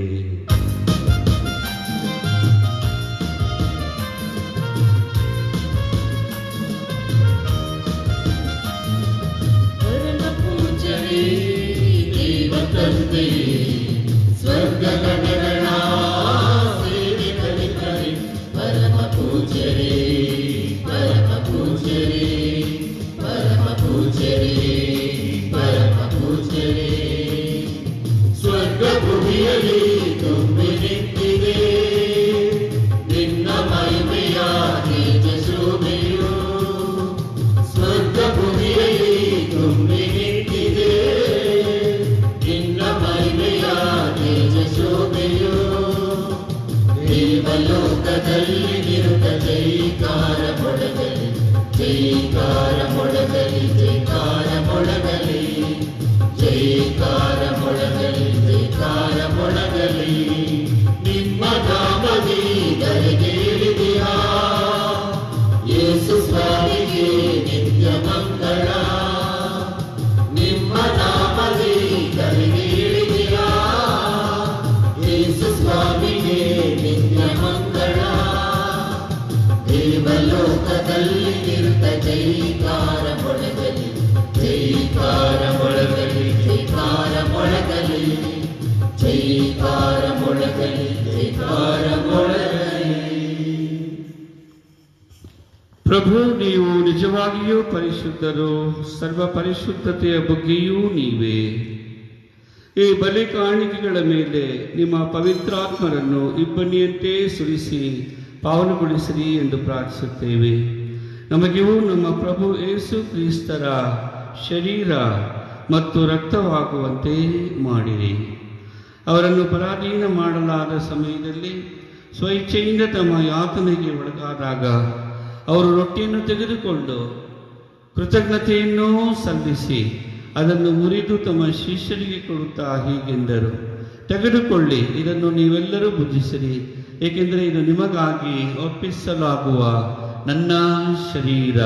ಸ್ವರ್ಗಗಣಗಳ ಸೇವಿತರಿದ್ದರೆ ಪರಮ ಪೂಜ್ಯರೇ, ಪರಮ ಪೂಜ್ಯರೇ, ಪರಮ ಪೂಜ್ಯರೇ, ಪರಮ ಪೂಜ್ಯರೇ. ಸ್ವರ್ಗ ಭೂಮಿಯಲ್ಲಿ ತುಂಬಿ ನಿಂತಿದೆ ನಿನ್ನ ಮಹಿಮೆಯ ತೇಜ ಶೋಭೆಯು. ಸ್ವರ್ಗ ಭೂಮಿಯಲ್ಲಿ ತುಂಬಿ ನಿಂತಿದೆ ನಿನ್ನ ಮಹಿಮೆಯ ತೇಜ ಶೋಭೆಯು. ದೇವಲೋಕದಲ್ಲಿ ನಿರುತ ಜೈಕಾರ ಮೊಳಗಲಿ, ಜೈಕಾರ ಮೊಳಗಲಿ, ಜೈಕಾರ ಮೊಳಗಲಿ, ಜೈಕಾರ ಮೊಳಗಲಿ, ಜೈಕಾರ ಮೊಳಗಲಿ. ನಿಮ್ಮ ನಾಮದಿ ಧರೆಗೇರಿದೆಯಾ ಯೇಸು ಸ್ವಾಮಿಗೆ ನಿತ್ಯ ಮಂಗಳ. ನಿಮ್ಮ ನಾಮದಿ ಧರೆಗೇರಿದೆಯಾ ಯೇಸು ಸ್ವಾಮಿಗೆ ನಿತ್ಯ ಮಂಗಳ. ದೇವಲೋಕದಲ್ಲಿ ನಿರುತ ಜೈಕಾರ ಮೊಳಗಲಿ, ಜೈಕಾರ ಮೊಳಗಲಿ, ಜೈಕಾರ ಮೊಳಗಲಿ, ಜೈಕಾರ ಮೊಳಗಲಿ, ಜೈಕಾರ ಮೊಳಗಲಿ. ಪ್ರಭು, ನೀವು ನಿಜವಾಗಿಯೂ ಪರಿಶುದ್ಧರು, ಸರ್ವ ಪರಿಶುದ್ಧತೆಯ ಬಗ್ಗೆಯೂ ನೀವೇ. ಈ ಬಲಿ ಕಾಣಿಕೆಗಳ ಮೇಲೆ ನಿಮ್ಮ ಪವಿತ್ರಾತ್ಮರನ್ನು ಇಬ್ಬನಿಯಂತೆ ಸುರಿಸಿ ಪಾವನಗೊಳಿಸಿರಿ ಎಂದು ಪ್ರಾರ್ಥಿಸುತ್ತೇವೆ. ನಮಗಿವು ನಮ್ಮ ಪ್ರಭು ಯೇಸು ಕ್ರಿಸ್ತರ ಶರೀರ ಮತ್ತು ರಕ್ತವಾಗುವಂತೆ ಮಾಡಿರಿ. ಅವರನ್ನು ಪರಾಧೀನ ಮಾಡಲಾದ ಸಮಯದಲ್ಲಿ ಸ್ವಇಚ್ಛೆಯಿಂದ ತಮ್ಮ ಯಾತನೆಗೆ ಒಳಗಾದಾಗ ಅವರು ರೊಟ್ಟಿಯನ್ನು ತೆಗೆದುಕೊಂಡು ಕೃತಜ್ಞತೆಯನ್ನೂ ಸಲ್ಲಿಸಿ ಅದನ್ನು ಮುರಿದು ತಮ್ಮ ಶಿಷ್ಯರಿಗೆ ಕೊಡುತ್ತಾ ಹೀಗೆಂದರು, ತೆಗೆದುಕೊಳ್ಳಿ, ಇದನ್ನು ನೀವೆಲ್ಲರೂ ಭುಜಿಸಿರಿ, ಏಕೆಂದರೆ ಇದು ನಿಮಗಾಗಿ ಒಪ್ಪಿಸಲಾಗುವ ನನ್ನ ಶರೀರ.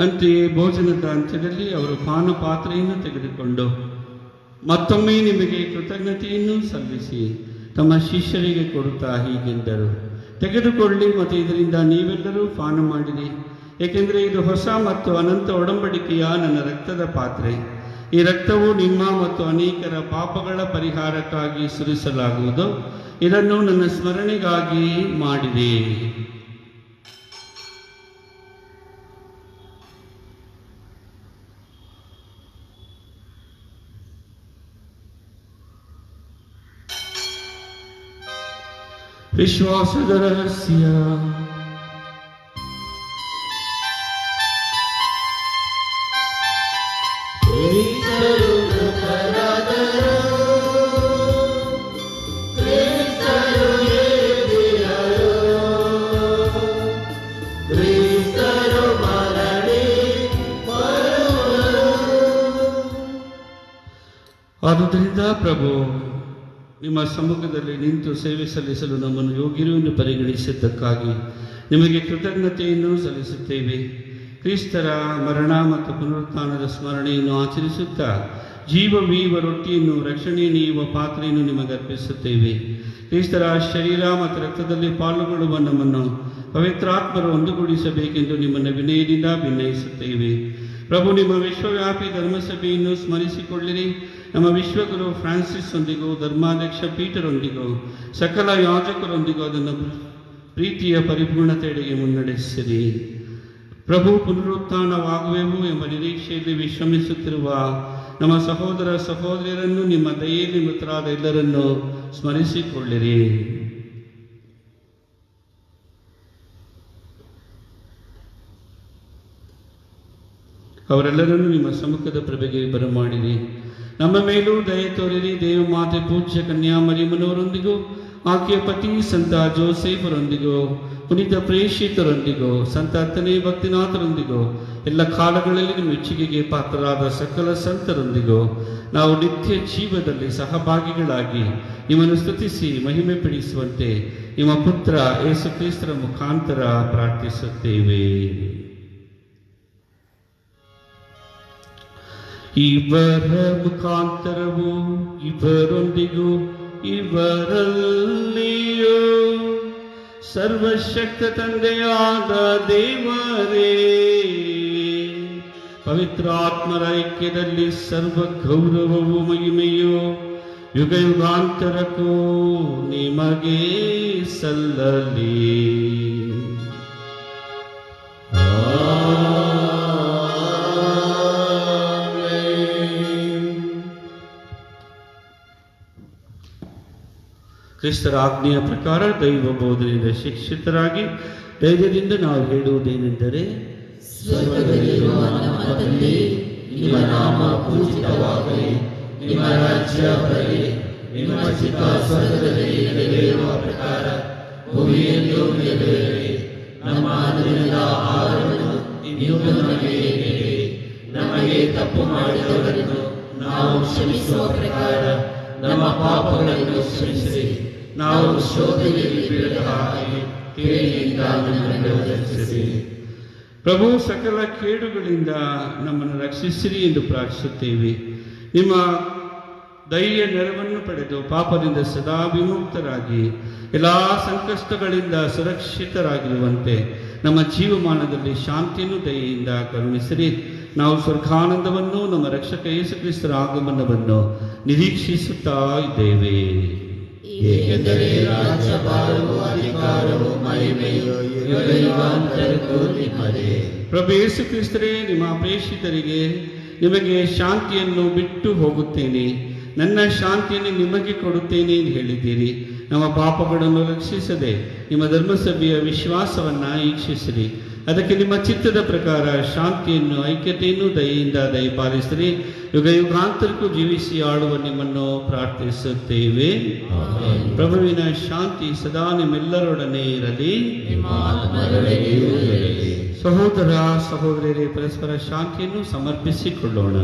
ಅಂತೆಯೇ ಭೋಜನದ ಅಂತ್ಯದಲ್ಲಿ ಅವರು ಪಾನಪಾತ್ರೆಯನ್ನು ತೆಗೆದುಕೊಂಡು ಮತ್ತೊಮ್ಮೆ ನಿಮಗೆ ಕೃತಜ್ಞತೆಯನ್ನು ಸಲ್ಲಿಸಿ ತಮ್ಮ ಶಿಷ್ಯರಿಗೆ ಕೊಡುತ್ತಾ ಹೀಗೆಂದರು, ತೆಗೆದುಕೊಳ್ಳಿ ಮತ್ತು ಇದರಿಂದ ನೀವೆಲ್ಲರೂ ಪಾನ ಮಾಡಿರಿ, ಏಕೆಂದರೆ ಇದು ಹೊಸ ಮತ್ತು ಅನಂತ ಒಡಂಬಡಿಕೆಯ ನನ್ನ ರಕ್ತದ ಪಾತ್ರೆ. ಈ ರಕ್ತವು ನಿಮ್ಮ ಮತ್ತು ಅನೇಕರ ಪಾಪಗಳ ಪರಿಹಾರಕ್ಕಾಗಿ ಸುರಿಸಲಾಗುವುದು. ಇದನ್ನು ನನ್ನ ಸ್ಮರಣೆಗಾಗಿ ಮಾಡಿರಿ. ವಿಶ್ವಾಸದ ರಹಸ್ಯ. ಕ್ರಿಸ್ತರು ಮೃತರಾದರು, ಕ್ರಿಸ್ತರು ಎದ್ದಿದರು, ಕ್ರಿಸ್ತರು ಮರಳಿ ಬರುವರು. ಆದುದರಿಂದ ಪ್ರಭು, ನಿಮ್ಮ ಸಮ್ಮುಖದಲ್ಲಿ ನಿಂತು ಸೇವೆ ಸಲ್ಲಿಸಲು ನಮ್ಮನ್ನು ಯೋಗ್ಯರು ಎಂದು ಪರಿಗಣಿಸಿದ್ದಕ್ಕಾಗಿ ನಿಮಗೆ ಕೃತಜ್ಞತೆಯನ್ನು ಸಲ್ಲಿಸುತ್ತೇವೆ. ಕ್ರಿಸ್ತರ ಮರಣ ಮತ್ತು ಪುನರುತ್ಥಾನದ ಸ್ಮರಣೆಯನ್ನು ಆಚರಿಸುತ್ತಾ ಜೀವವೀವ ರೊಟ್ಟಿಯನ್ನು, ರಕ್ಷಣೆ ನೀಯುವ ಪಾತ್ರೆಯನ್ನು ನಿಮಗೆ ಅರ್ಪಿಸುತ್ತೇವೆ. ಕ್ರಿಸ್ತರ ಶರೀರ ಮತ್ತು ರಕ್ತದಲ್ಲಿ ಪಾಲ್ಗೊಳ್ಳುವ ನಮ್ಮನ್ನು ಪವಿತ್ರಾತ್ಮರು ಒಂದುಗೂಡಿಸಬೇಕೆಂದು ನಿಮ್ಮನ್ನು ವಿನಯದಿಂದ ಭಿನ್ನಯಿಸುತ್ತೇವೆ. ಪ್ರಭು, ನಿಮ್ಮ ವಿಶ್ವವ್ಯಾಪಿ ಧರ್ಮಸಭೆಯನ್ನು ಸ್ಮರಿಸಿಕೊಳ್ಳಿರಿ. ನಮ್ಮ ವಿಶ್ವಗುರು ಫ್ರಾನ್ಸಿಸ್ ಒಂದಿಗೂ, ಧರ್ಮಾಧ್ಯಕ್ಷ ಪೀಟರೊಂದಿಗೂ, ಸಕಲ ಯಾಜಕರೊಂದಿಗೂ ಅದನ್ನು ಪ್ರೀತಿಯ ಪರಿಪೂರ್ಣತೆಯಡೆಗೆ ಮುನ್ನಡೆಸಿರಿ. ಪ್ರಭು, ಪುನರುತ್ಥಾನವಾಗುವೆವು ಎಂಬ ನಿರೀಕ್ಷೆಯಲ್ಲಿ ವಿಶ್ರಮಿಸುತ್ತಿರುವ ನಮ್ಮ ಸಹೋದರ ಸಹೋದರಿಯರನ್ನು, ನಿಮ್ಮ ದಯೆಯಲ್ಲಿ ಮೃತರಾದ ಎಲ್ಲರನ್ನು ಸ್ಮರಿಸಿಕೊಳ್ಳಿರಿ. ಅವರೆಲ್ಲರನ್ನು ನಿಮ್ಮ ಸಮ್ಮುಖದ ಪ್ರಭೆಗೆ ಬರಮಾಡಿರಿ. ನಮ್ಮ ಮೇಲೂ ದಯೆ ತೋರಿರಿ. ದೇವಮಾತೆ ಪೂಜ್ಯ ಕನ್ಯಾಮರಿಯಮ್ಮನವರೊಂದಿಗೂ, ಆಕೆಯ ಪತಿ ಸಂತ ಜೋಸೇಫರೊಂದಿಗೂ, ಪುನೀತ ಪ್ರೇಷಿತರೊಂದಿಗೂ, ಸಂತ ಹತ್ತನೇ ಭಕ್ತಿನಾಥರೊಂದಿಗೂ, ಎಲ್ಲ ಕಾಲಗಳಲ್ಲಿ ನಿಮ್ಮ ಮೆಚ್ಚುಗೆಗೆ ಪಾತ್ರರಾದ ಸಕಲ ಸಂತರೊಂದಿಗೂ ನಾವು ನಿತ್ಯ ಜೀವದಲ್ಲಿ ಸಹಭಾಗಿಗಳಾಗಿ ನಿಮ್ಮನ್ನು ಸ್ತುತಿಸಿ ಮಹಿಮೆ ಪಡಿಸುವಂತೆ ನಿಮ್ಮ ಪುತ್ರ ಯೇಸು ಕ್ರಿಸ್ತರ ಮುಖಾಂತರ ಪ್ರಾರ್ಥಿಸುತ್ತೇವೆ. ಇವರ ಮುಖಾಂತರವು, ಇವರೊಂದಿಗೂ, ಇವರಲ್ಲಿಯೂ ಸರ್ವಶಕ್ತ ತಂದೆಯಾದ ದೇವರೇ, ಪವಿತ್ರಾತ್ಮರ ಐಕ್ಯದಲ್ಲಿ ಸರ್ವ ಗೌರವವು ಮಹಿಮೆಯು ಯುಗ ಯುಗಾಂತರಕ್ಕೂ ನಿಮಗೆ ಸಲ್ಲಲಿ. ಕ್ರಿಸ್ತರ ಆಜ್ಞೆಯ ಪ್ರಕಾರ ದೈವ ಬೋಧನೆಯಿಂದ ಶಿಕ್ಷಿತರಾಗಿ ಧೈರ್ಯದಿಂದ ನಾವು ಹೇಳುವುದೇನೆಂದರೆ, ಸ್ವರ್ಗದಲ್ಲಿರುವ ನಮ್ಮ ತಂದೆ, ನಿಮ್ಮ ನಾಮ ಪೂಜಿತವಾಗಲಿ, ನಿಮ್ಮ ರಾಜ್ಯ ಬರಲಿ, ನಿಮ್ಮ ಚಿತ್ತ ಸ್ವರ್ಗದಲ್ಲಿ ನೆರವೇರುವ ಪ್ರಕಾರ ಭೂಮಿಯಲ್ಲೂ ನೆರವೇರಲಿ. ನಮ್ಮ ಅನುದಿನದ ಆಹಾರವನ್ನು ಇಂದು ನಮಗೆ ನೀಡಿ, ನಮಗೆ ತಪ್ಪು ಮಾಡಿದವರನ್ನು ನಾವು ಕ್ಷಮಿಸುವ ಪ್ರಕಾರ ನಮ್ಮ ಪಾಪಗಳನ್ನು ಕ್ಷಮಿಸಿರಿ. ನಾವು ಶೋಧನೆಯಲ್ಲಿ ಬೀಳದ ಹಾಗೆ ಕೇಳಿಯಿಂದ ನಮ್ಮನ್ನು ರಕ್ಷಿಸಿ. ಪ್ರಭು, ಸಕಲ ಕೇಡುಗಳಿಂದ ನಮ್ಮನ್ನು ರಕ್ಷಿಸಿರಿ ಎಂದು ಪ್ರಾರ್ಥಿಸುತ್ತೇವೆ. ನಿಮ್ಮ ದೈಯ ನೆರವನ್ನು ಪಡೆದು ಪಾಪದಿಂದ ಸದಾ ವಿಮುಕ್ತರಾಗಿ ಎಲ್ಲ ಸಂಕಷ್ಟಗಳಿಂದ ಸುರಕ್ಷಿತರಾಗಿರುವಂತೆ ನಮ್ಮ ಜೀವಮಾನದಲ್ಲಿ ಶಾಂತಿಯನ್ನು ದಯೆಯಿಂದ ಕರುಣಿಸಿರಿ. ನಾವು ಸ್ವರ್ಗಾನಂದವನ್ನು, ನಮ್ಮ ರಕ್ಷಕ ಯೇಸು ಕ್ರಿಸ್ತರ ಆಗಮನವನ್ನು ನಿರೀಕ್ಷಿಸುತ್ತಾ ಇದ್ದೇವೆ. ಏಕೆಂದರೆ ರಾಜ್ಯಭಾರವು, ಅಧಿಕಾರವು, ಮಹಿಮೆಯು ಯುಗಾಂತರಕ್ಕೂ ನಿಮ್ಮದೇ. ಪ್ರಭು ಯೇಸು ಕ್ರಿಸ್ತರೇ, ನಿಮ್ಮ ಪ್ರೇಷಿತರಿಗೆ ನಿಮಗೆ ಶಾಂತಿಯನ್ನು ಬಿಟ್ಟು ಹೋಗುತ್ತೇನೆ, ನನ್ನ ಶಾಂತಿಯನ್ನು ನಿಮಗೆ ಕೊಡುತ್ತೇನೆ ಎಂದು ಹೇಳಿದ್ದೀರಿ. ನಮ್ಮ ಪಾಪಗಳನ್ನು ರಕ್ಷಿಸದೆ ನಿಮ್ಮ ಧರ್ಮಸಭೆಯ ವಿಶ್ವಾಸವನ್ನು ಈಕ್ಷಿಸಿರಿ. ಅದಕ್ಕೆ ನಿಮ್ಮ ಚಿತ್ತದ ಪ್ರಕಾರ ಶಾಂತಿಯನ್ನು, ಐಕ್ಯತೆಯನ್ನು ದಯೆಯಿಂದ ದಯಪಾಲಿಸಿರಿ. ಯುಗ ಯುಗಾಂತರಕ್ಕೂ ಜೀವಿಸಿ ಆಳುವ ನಿಮ್ಮನ್ನು ಪ್ರಾರ್ಥಿಸುತ್ತೇವೆ. ಪ್ರಭುವಿನ ಶಾಂತಿ ಸದಾ ನಿಮ್ಮೆಲ್ಲರೊಡನೆ ಇರಲಿ. ಸಹೋದರ ಸಹೋದರಿಯರೇ, ಪರಸ್ಪರ ಶಾಂತಿಯನ್ನು ಸಮರ್ಪಿಸಿಕೊಳ್ಳೋಣ.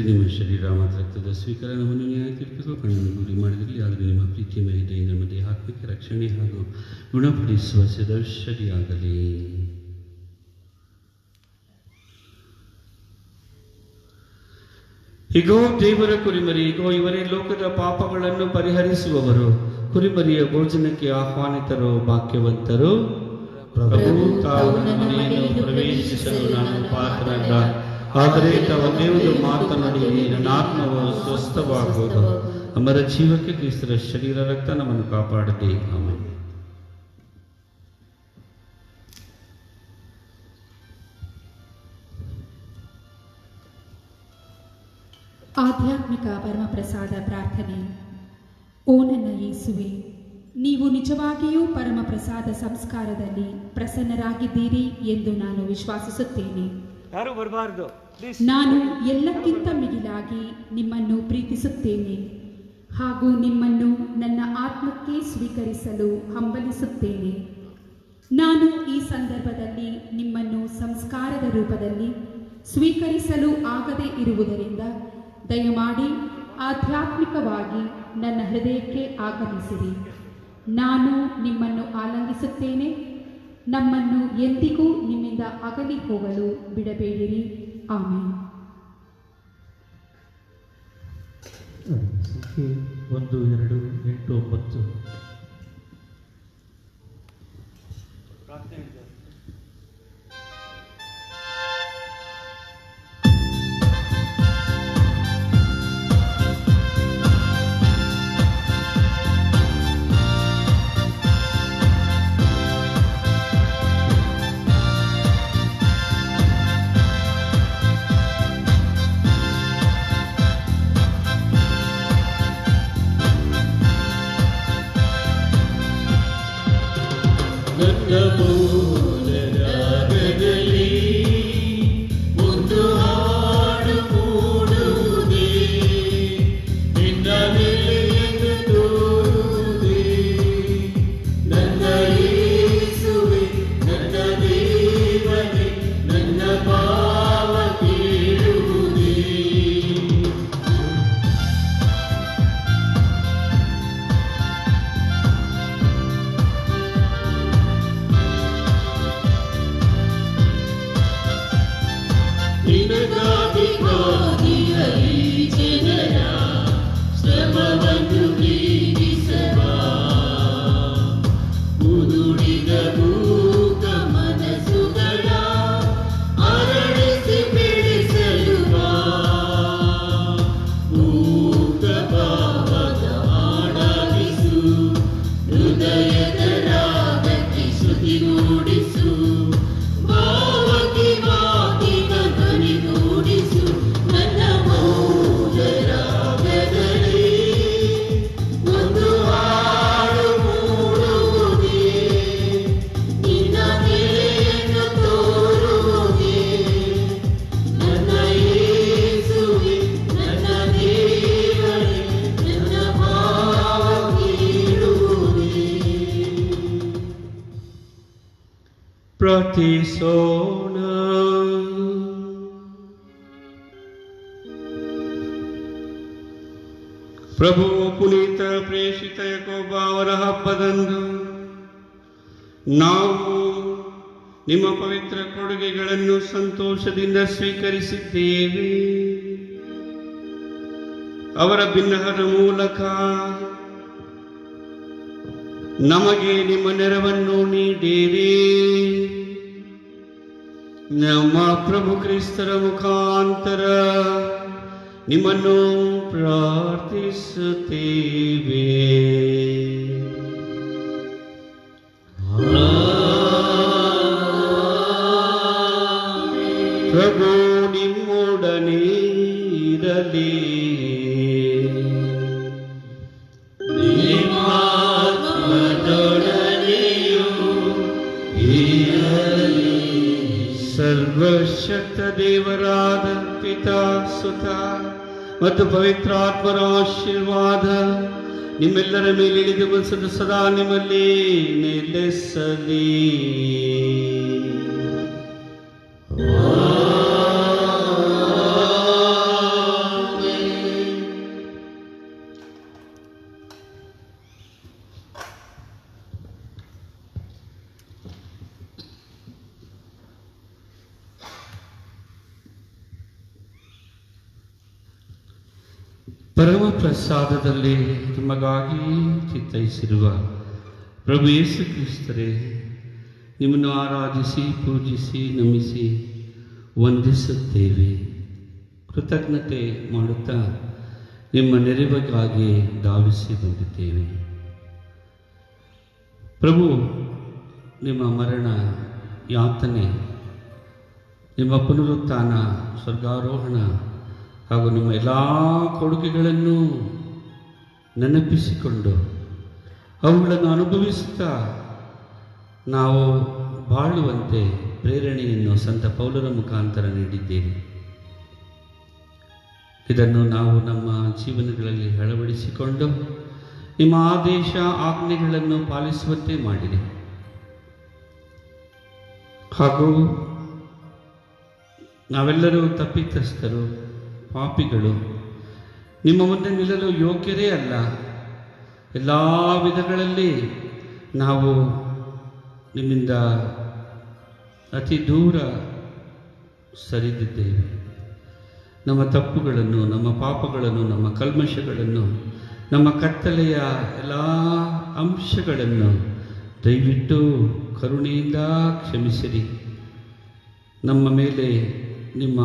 ನಿಮ್ಮ ಶರೀರ ಮತ್ತು ರಕ್ತದ ಸ್ವೀಕರಣವನ್ನು ನ್ಯಾಯ ತೀರ್ಪಿಗೂ ಕಣ್ಣನ್ನು ಗುರಿ ಮಾಡಿರಲಿ. ಆದರೆ ನಿಮ್ಮ ಪ್ರೀತಿಮಯ ದಯೆಯಿಂದ ನಮ್ಮ ದೇಹಾತ್ಮಿಕ ರಕ್ಷಣೆ ಹಾಗೂ ಗುಣಪಡಿಸುವ ಸದೌಷಧಿಯಾಗಲಿ. ಇಗೋ ದೇವರ ಕುರಿಮರಿ, ಇಗೋ ಇವರೇ ಲೋಕದ ಪಾಪಗಳನ್ನು ಪರಿಹರಿಸುವವರು. ಕುರಿಮರಿಯ ಭೋಜನಕ್ಕೆ ಆಹ್ವಾನಿತರು ಭಾಗ್ಯವಂತರು. ಪ್ರಭು ತಾವು ನಮ್ಮ ಮನೆಯನ್ನು ಪ್ರವೇಶಿಸಲು ನಾನು ಪಾತ್ರರಲ್ಲ, ಆದರೆ ತಾವೊಂದೇವುದು ಮಾತನಾಡಿರಿ, ನನ್ನ ಆತ್ಮವು ಸ್ವಸ್ಥವಾಗುವುದು. ಅಮರ ಜೀವಕ್ಕೆ ಕ್ರಿಸ್ತರ ಶರೀರ ರಕ್ತ ನಮ್ಮನ್ನು ಕಾಪಾಡಲಿ. ಆಮೆನ್. ಆಧ್ಯಾತ್ಮಿಕ ಪರಮಪ್ರಸಾದ ಪ್ರಾರ್ಥನೆ. ಓ ನನ್ನ ಯೇಸುವೆ, ನೀವು ನಿಜವಾಗಿಯೂ ಪರಮಪ್ರಸಾದ ಸಂಸ್ಕಾರದಲ್ಲಿ ಪ್ರಸನ್ನರಾಗಿದ್ದೀರಿ ಎಂದು ನಾನು ವಿಶ್ವಾಸಿಸುತ್ತೇನೆ. ಯಾರು ಬರಬಾರದು. ನಾನು ಎಲ್ಲಕ್ಕಿಂತ ಮಿಗಿಲಾಗಿ ನಿಮ್ಮನ್ನು ಪ್ರೀತಿಸುತ್ತೇನೆ ಹಾಗೂ ನಿಮ್ಮನ್ನು ನನ್ನ ಆತ್ಮಕ್ಕೆ ಸ್ವೀಕರಿಸಲು ಹಂಬಲಿಸುತ್ತೇನೆ. ನಾನು ಈ ಸಂದರ್ಭದಲ್ಲಿ ನಿಮ್ಮನ್ನು ಸಂಸ್ಕಾರದ ರೂಪದಲ್ಲಿ ಸ್ವೀಕರಿಸಲು ಆಗದೇ ಇರುವುದರಿಂದ ದಯಮಾಡಿ ಆಧ್ಯಾತ್ಮಿಕವಾಗಿ ನನ್ನ ಹೃದಯಕ್ಕೆ ಆಗಮಿಸಿರಿ. ನಾನು ನಿಮ್ಮನ್ನು ಆಲಂಗಿಸುತ್ತೇನೆ. ನಮ್ಮನ್ನು ಎಂದಿಗೂ ನಿಮ್ಮಿಂದ ಅಗಲಿ ಹೋಗಲು ಬಿಡಬೇಡಿರಿ. ಆಮೆನ್. 1, 2, 8, 9 ಭಾವಕ್ಕೆ ಮಾತಿನ ಧ್ವನಿ ಗೂಡಿಸು ನನ್ನ ಮೋದರ ಪ್ರಾರ್ಥಿಸೋಣ. ಪ್ರಭು ಪುನೀತ ಪ್ರೇಷಿತ ಯಾಕೋಬ ಅವರ ಹಬ್ಬದಂದು ನಾವು ನಿಮ್ಮ ಪವಿತ್ರ ಕೊಡುಗೆಗಳನ್ನು ಸಂತೋಷದಿಂದ ಸ್ವೀಕರಿಸಿದ್ದೇವೆ. ಅವರ ಬಿನ್ನಹದ ಮೂಲಕ ನಮಗೆ ನಿಮ್ಮ ನೆರವನ್ನು ನೀಡಿರಿ. ನಮ್ಮ ಪ್ರಭು ಕ್ರಿಸ್ತರ ಮುಖಾಂತರ ನಿಮ್ಮನ್ನು ಪ್ರಾರ್ಥಿಸುತ್ತೇವೆ. ಪ್ರಭು ನಿಮ್ಮೊಡನೆ ಇರಲಿ. ಸರ್ವಶಕ್ತ ದೇವರಾದ ಪಿತಾ ಸುತ ಮತ್ತು ಪವಿತ್ರಾತ್ಮರ ಆಶೀರ್ವಾದ ನಿಮ್ಮೆಲ್ಲರ ಮೇಲೆ ಇಳಿದು ಬಸದು ಸದಾ ನಿಮ್ಮಲ್ಲಿ ನೆಲೆಸಲಿ. ಪರಮ ಪ್ರಸಾದದಲ್ಲಿ ನಿಮಗಾಗಿ ಚಿತ್ತೈಸಿರುವ ಪ್ರಭು ಯೇಸು ಕ್ರಿಸ್ತರೇ, ನಿಮ್ಮನ್ನು ಆರಾಧಿಸಿ ಪೂಜಿಸಿ ನಮಿಸಿ ವಂದಿಸುತ್ತೇವೆ. ಕೃತಜ್ಞತೆ ಮಾಡುತ್ತಾ ನಿಮ್ಮ ನೆರವಿಗಾಗಿ ಧಾವಿಸಿ ಬಂದಿದ್ದೇವೆ. ಪ್ರಭು, ನಿಮ್ಮ ಮರಣ, ಯಾತನೆ, ನಿಮ್ಮ ಪುನರುತ್ಥಾನ, ಸ್ವರ್ಗಾರೋಹಣ ಹಾಗೂ ನಿಮ್ಮ ಎಲ್ಲ ಕೊಡುಗೆಗಳನ್ನು ನೆನಪಿಸಿಕೊಂಡು ಅವುಗಳನ್ನು ಅನುಭವಿಸುತ್ತಾ ನಾವು ಬಾಳುವಂತೆ ಪ್ರೇರಣೆಯನ್ನು ಸಂತ ಪೌಲರ ಮುಖಾಂತರ ನೀಡಿದ್ದೀರಿ. ಇದನ್ನು ನಾವು ನಮ್ಮ ಜೀವನಗಳಲ್ಲಿ ಅಳವಡಿಸಿಕೊಂಡು ನಿಮ್ಮ ಆದೇಶ ಆಜ್ಞೆಗಳನ್ನು ಪಾಲಿಸುವಂತೆ ಮಾಡಿದೆ. ಹಾಗೂ ನಾವೆಲ್ಲರೂ ತಪ್ಪಿತಸ್ಥರು, ಪಾಪಿಗಳು, ನಿಮ್ಮ ಮುಂದೆ ನಿಲ್ಲಲು ಯೋಗ್ಯರೇ ಅಲ್ಲ. ಎಲ್ಲ ವಿಧಗಳಲ್ಲಿ ನಾವು ನಿಮ್ಮಿಂದ ಅತಿ ದೂರ ಸರಿದಿದ್ದೇವೆ. ನಮ್ಮ ತಪ್ಪುಗಳನ್ನು, ನಮ್ಮ ಪಾಪಗಳನ್ನು, ನಮ್ಮ ಕಲ್ಮಶಗಳನ್ನು, ನಮ್ಮ ಕತ್ತಲೆಯ ಎಲ್ಲ ಅಂಶಗಳನ್ನು ದಯವಿಟ್ಟು ಕರುಣೆಯಿಂದ ಕ್ಷಮಿಸಿರಿ. ನಮ್ಮ ಮೇಲೆ ನಿಮ್ಮ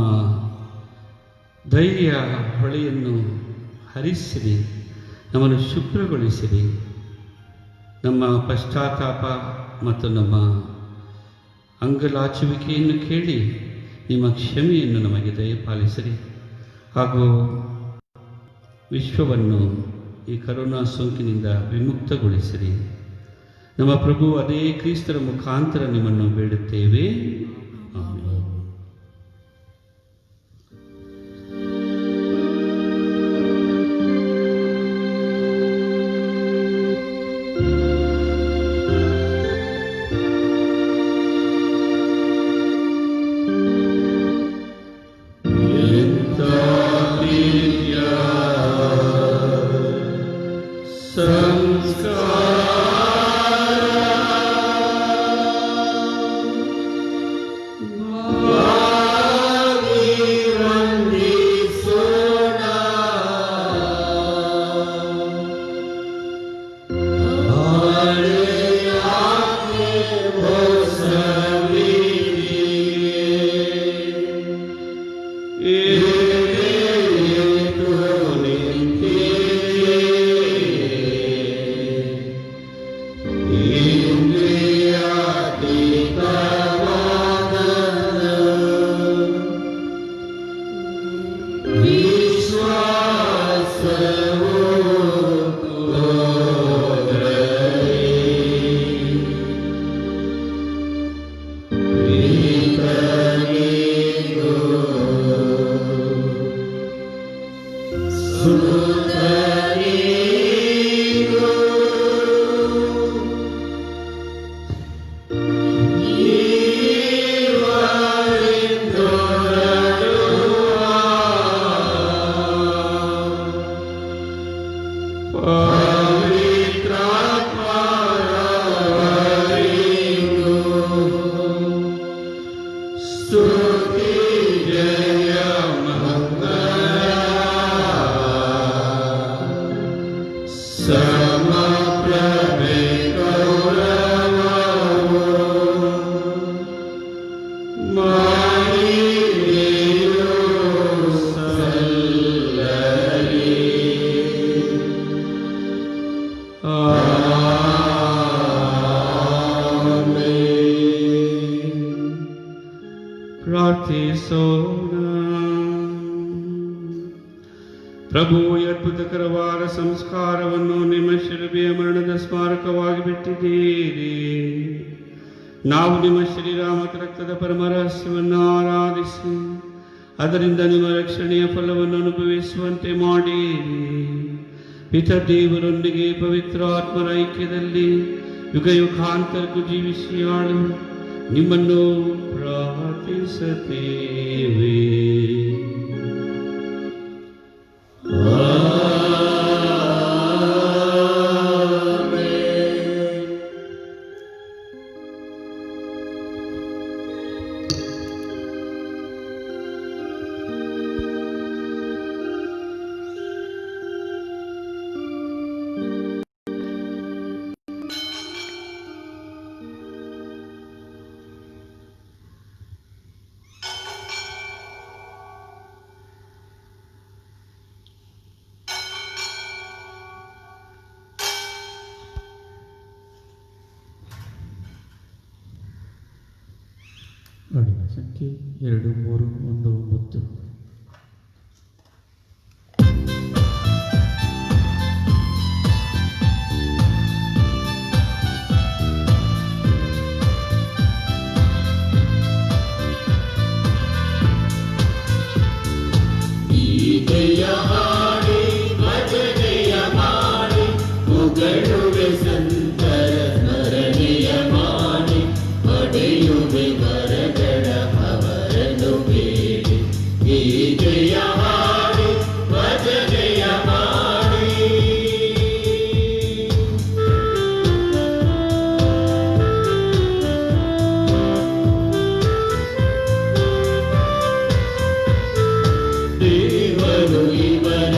ದಯೆಯ ಹೊಳೆಯನ್ನು ಹರಿಸಿರಿ, ನಮ್ಮನ್ನು ಶುಭ್ರಗೊಳಿಸಿರಿ. ನಮ್ಮ ಪಶ್ಚಾತ್ತಾಪ ಮತ್ತು ನಮ್ಮ ಅಂಗಲಾಚುವಿಕೆಯನ್ನು ಕೇಳಿ ನಿಮ್ಮ ಕ್ಷಮೆಯನ್ನು ನಮಗೆ ದಯಪಾಲಿಸಿರಿ. ಹಾಗೂ ವಿಶ್ವವನ್ನು ಈ ಕರೋನಾ ಸೋಂಕಿನಿಂದ ವಿಮುಕ್ತಗೊಳಿಸಿರಿ. ನಮ್ಮ ಪ್ರಭು ಅದೇ ಕ್ರಿಸ್ತರ ಮುಖಾಂತರ ನಿಮ್ಮನ್ನು ಬೇಡುತ್ತೇವೆ. ಸ್ತುತಿ ಜಯ ಸಮಪ್ರಭೆ ಗೌರವವು ಮಾನಿನಿಯು ಸಲ್ಲಲಿ. ಆಮೆನ್. ಪ್ರಾರ್ಥಿಸೋಣ. ಪ್ರಭು ಈ ಅದ್ಭುತಕರವಾದ ಸಂಸ್ಕಾರವನ್ನು ನಿಮ್ಮ ಶಿಲುಬೆಯ ಮರಣದ ಸ್ಮಾರಕವಾಗಿ ಬಿಟ್ಟಿದ್ದೀರಿ. ನಾವು ನಿಮ್ಮ ಶರೀರ ಮತ್ತು ರಕ್ತದ ಪರಮ ರಹಸ್ಯವನ್ನು ಆರಾಧಿಸಿ ಅದರಿಂದ ನಿಮ್ಮ ರಕ್ಷಣೆಯ ಫಲವನ್ನು ಅನುಭವಿಸುವಂತೆ ಮಾಡಿರಿ. ಪಿತ ದೇವರೊಂದಿಗೆ ಪವಿತ್ರ ಆತ್ಮರ ಐಕ್ಯದಲ್ಲಿ ಯುಗ ಯುಗಾಂತರಕ್ಕೂ ಜೀವಿಸಿ ಆಳು ನಿಮ್ಮನ್ನು ಪ್ರಾರ್ಥಿಸುತ್ತೇವೆ. ಹಾಡಿನ ಸಂಖ್ಯೆ 2319. ಗೀತೆಯ ಹಾಡಿ ಭಜನೆಯ ಮಾಡಿ ಹೊಗಳುವೆ ಸಂತರ ಸ್ಮರಣೆಯ ಮಾಡಿ ಪಡೆಯುವೆ ವರಗಳ ಅವರನ್ನು ಬೇಡಿ. ಗೀತೆಯ ಹಾಡಿ ಭಜನೆಯ ಮಾಡಿ ದೇವರು ಇವರ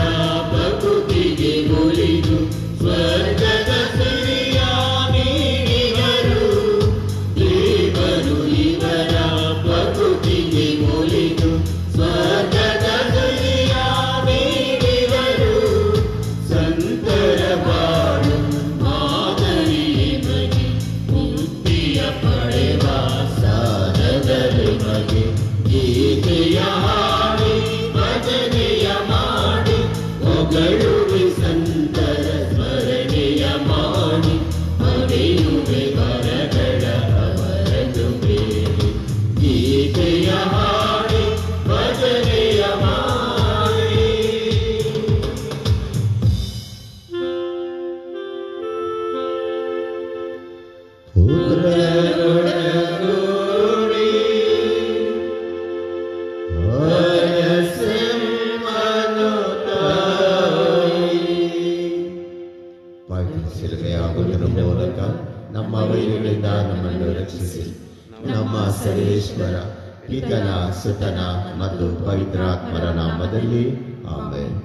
ಪ್ರಕೃತಿಗೆ ಒಲಿದು ಸ್ವರ್ಗದ ಸಿರಿಯ ನೀಡಿದರು. ದೇವರು ಇವರ ಪ್ರಕೃತಿಗೆ ಒಲಿದು ಸ್ವರ್ಗದ ಸಿರಿಯ ನೀಡಿದರು. ಸಂತರ ಬಾಳು ಮಾದರಿ ಬಗೆ ಮುಕ್ತಿಯ ಪಡೆವ ಸಾಧದಲ್ಲಿ ಬಗೆ. ಗೀತೆಯ ಹಾಡಿ ಭಜನೆಯ ಮಾಡಿ ಹೊಗಳುವೆ ಸಂತರ ಸ್ಮರಣೆಯ ಮಾಡಿ ಪಡೆಯುವೆ ವರಗಳ ಅವರನ್ನು ಬೇಡಿ. ಗೀತೆಯ ಹಾಡಿ ಭಜನೆಯ ಮಾಡಿ ಪುತ್ರರೊಡಗೂಡಿ ಪವಿತ್ರ ಶಿಲುಬೆಯಾಗುವುದರ ಮೂಲಕ ನಮ್ಮ ವೈರಿಗಳಿಂದ ನಮ್ಮನ್ನು ರಕ್ಷಿಸಿ. ನಮ್ಮ ಸರ್ವೇಶ್ವರ ಪಿತನ ಸುತನ ಮತ್ತು ಪವಿತ್ರಾತ್ಮರ ನಾಮದಲ್ಲಿ ಆಮೆನ್.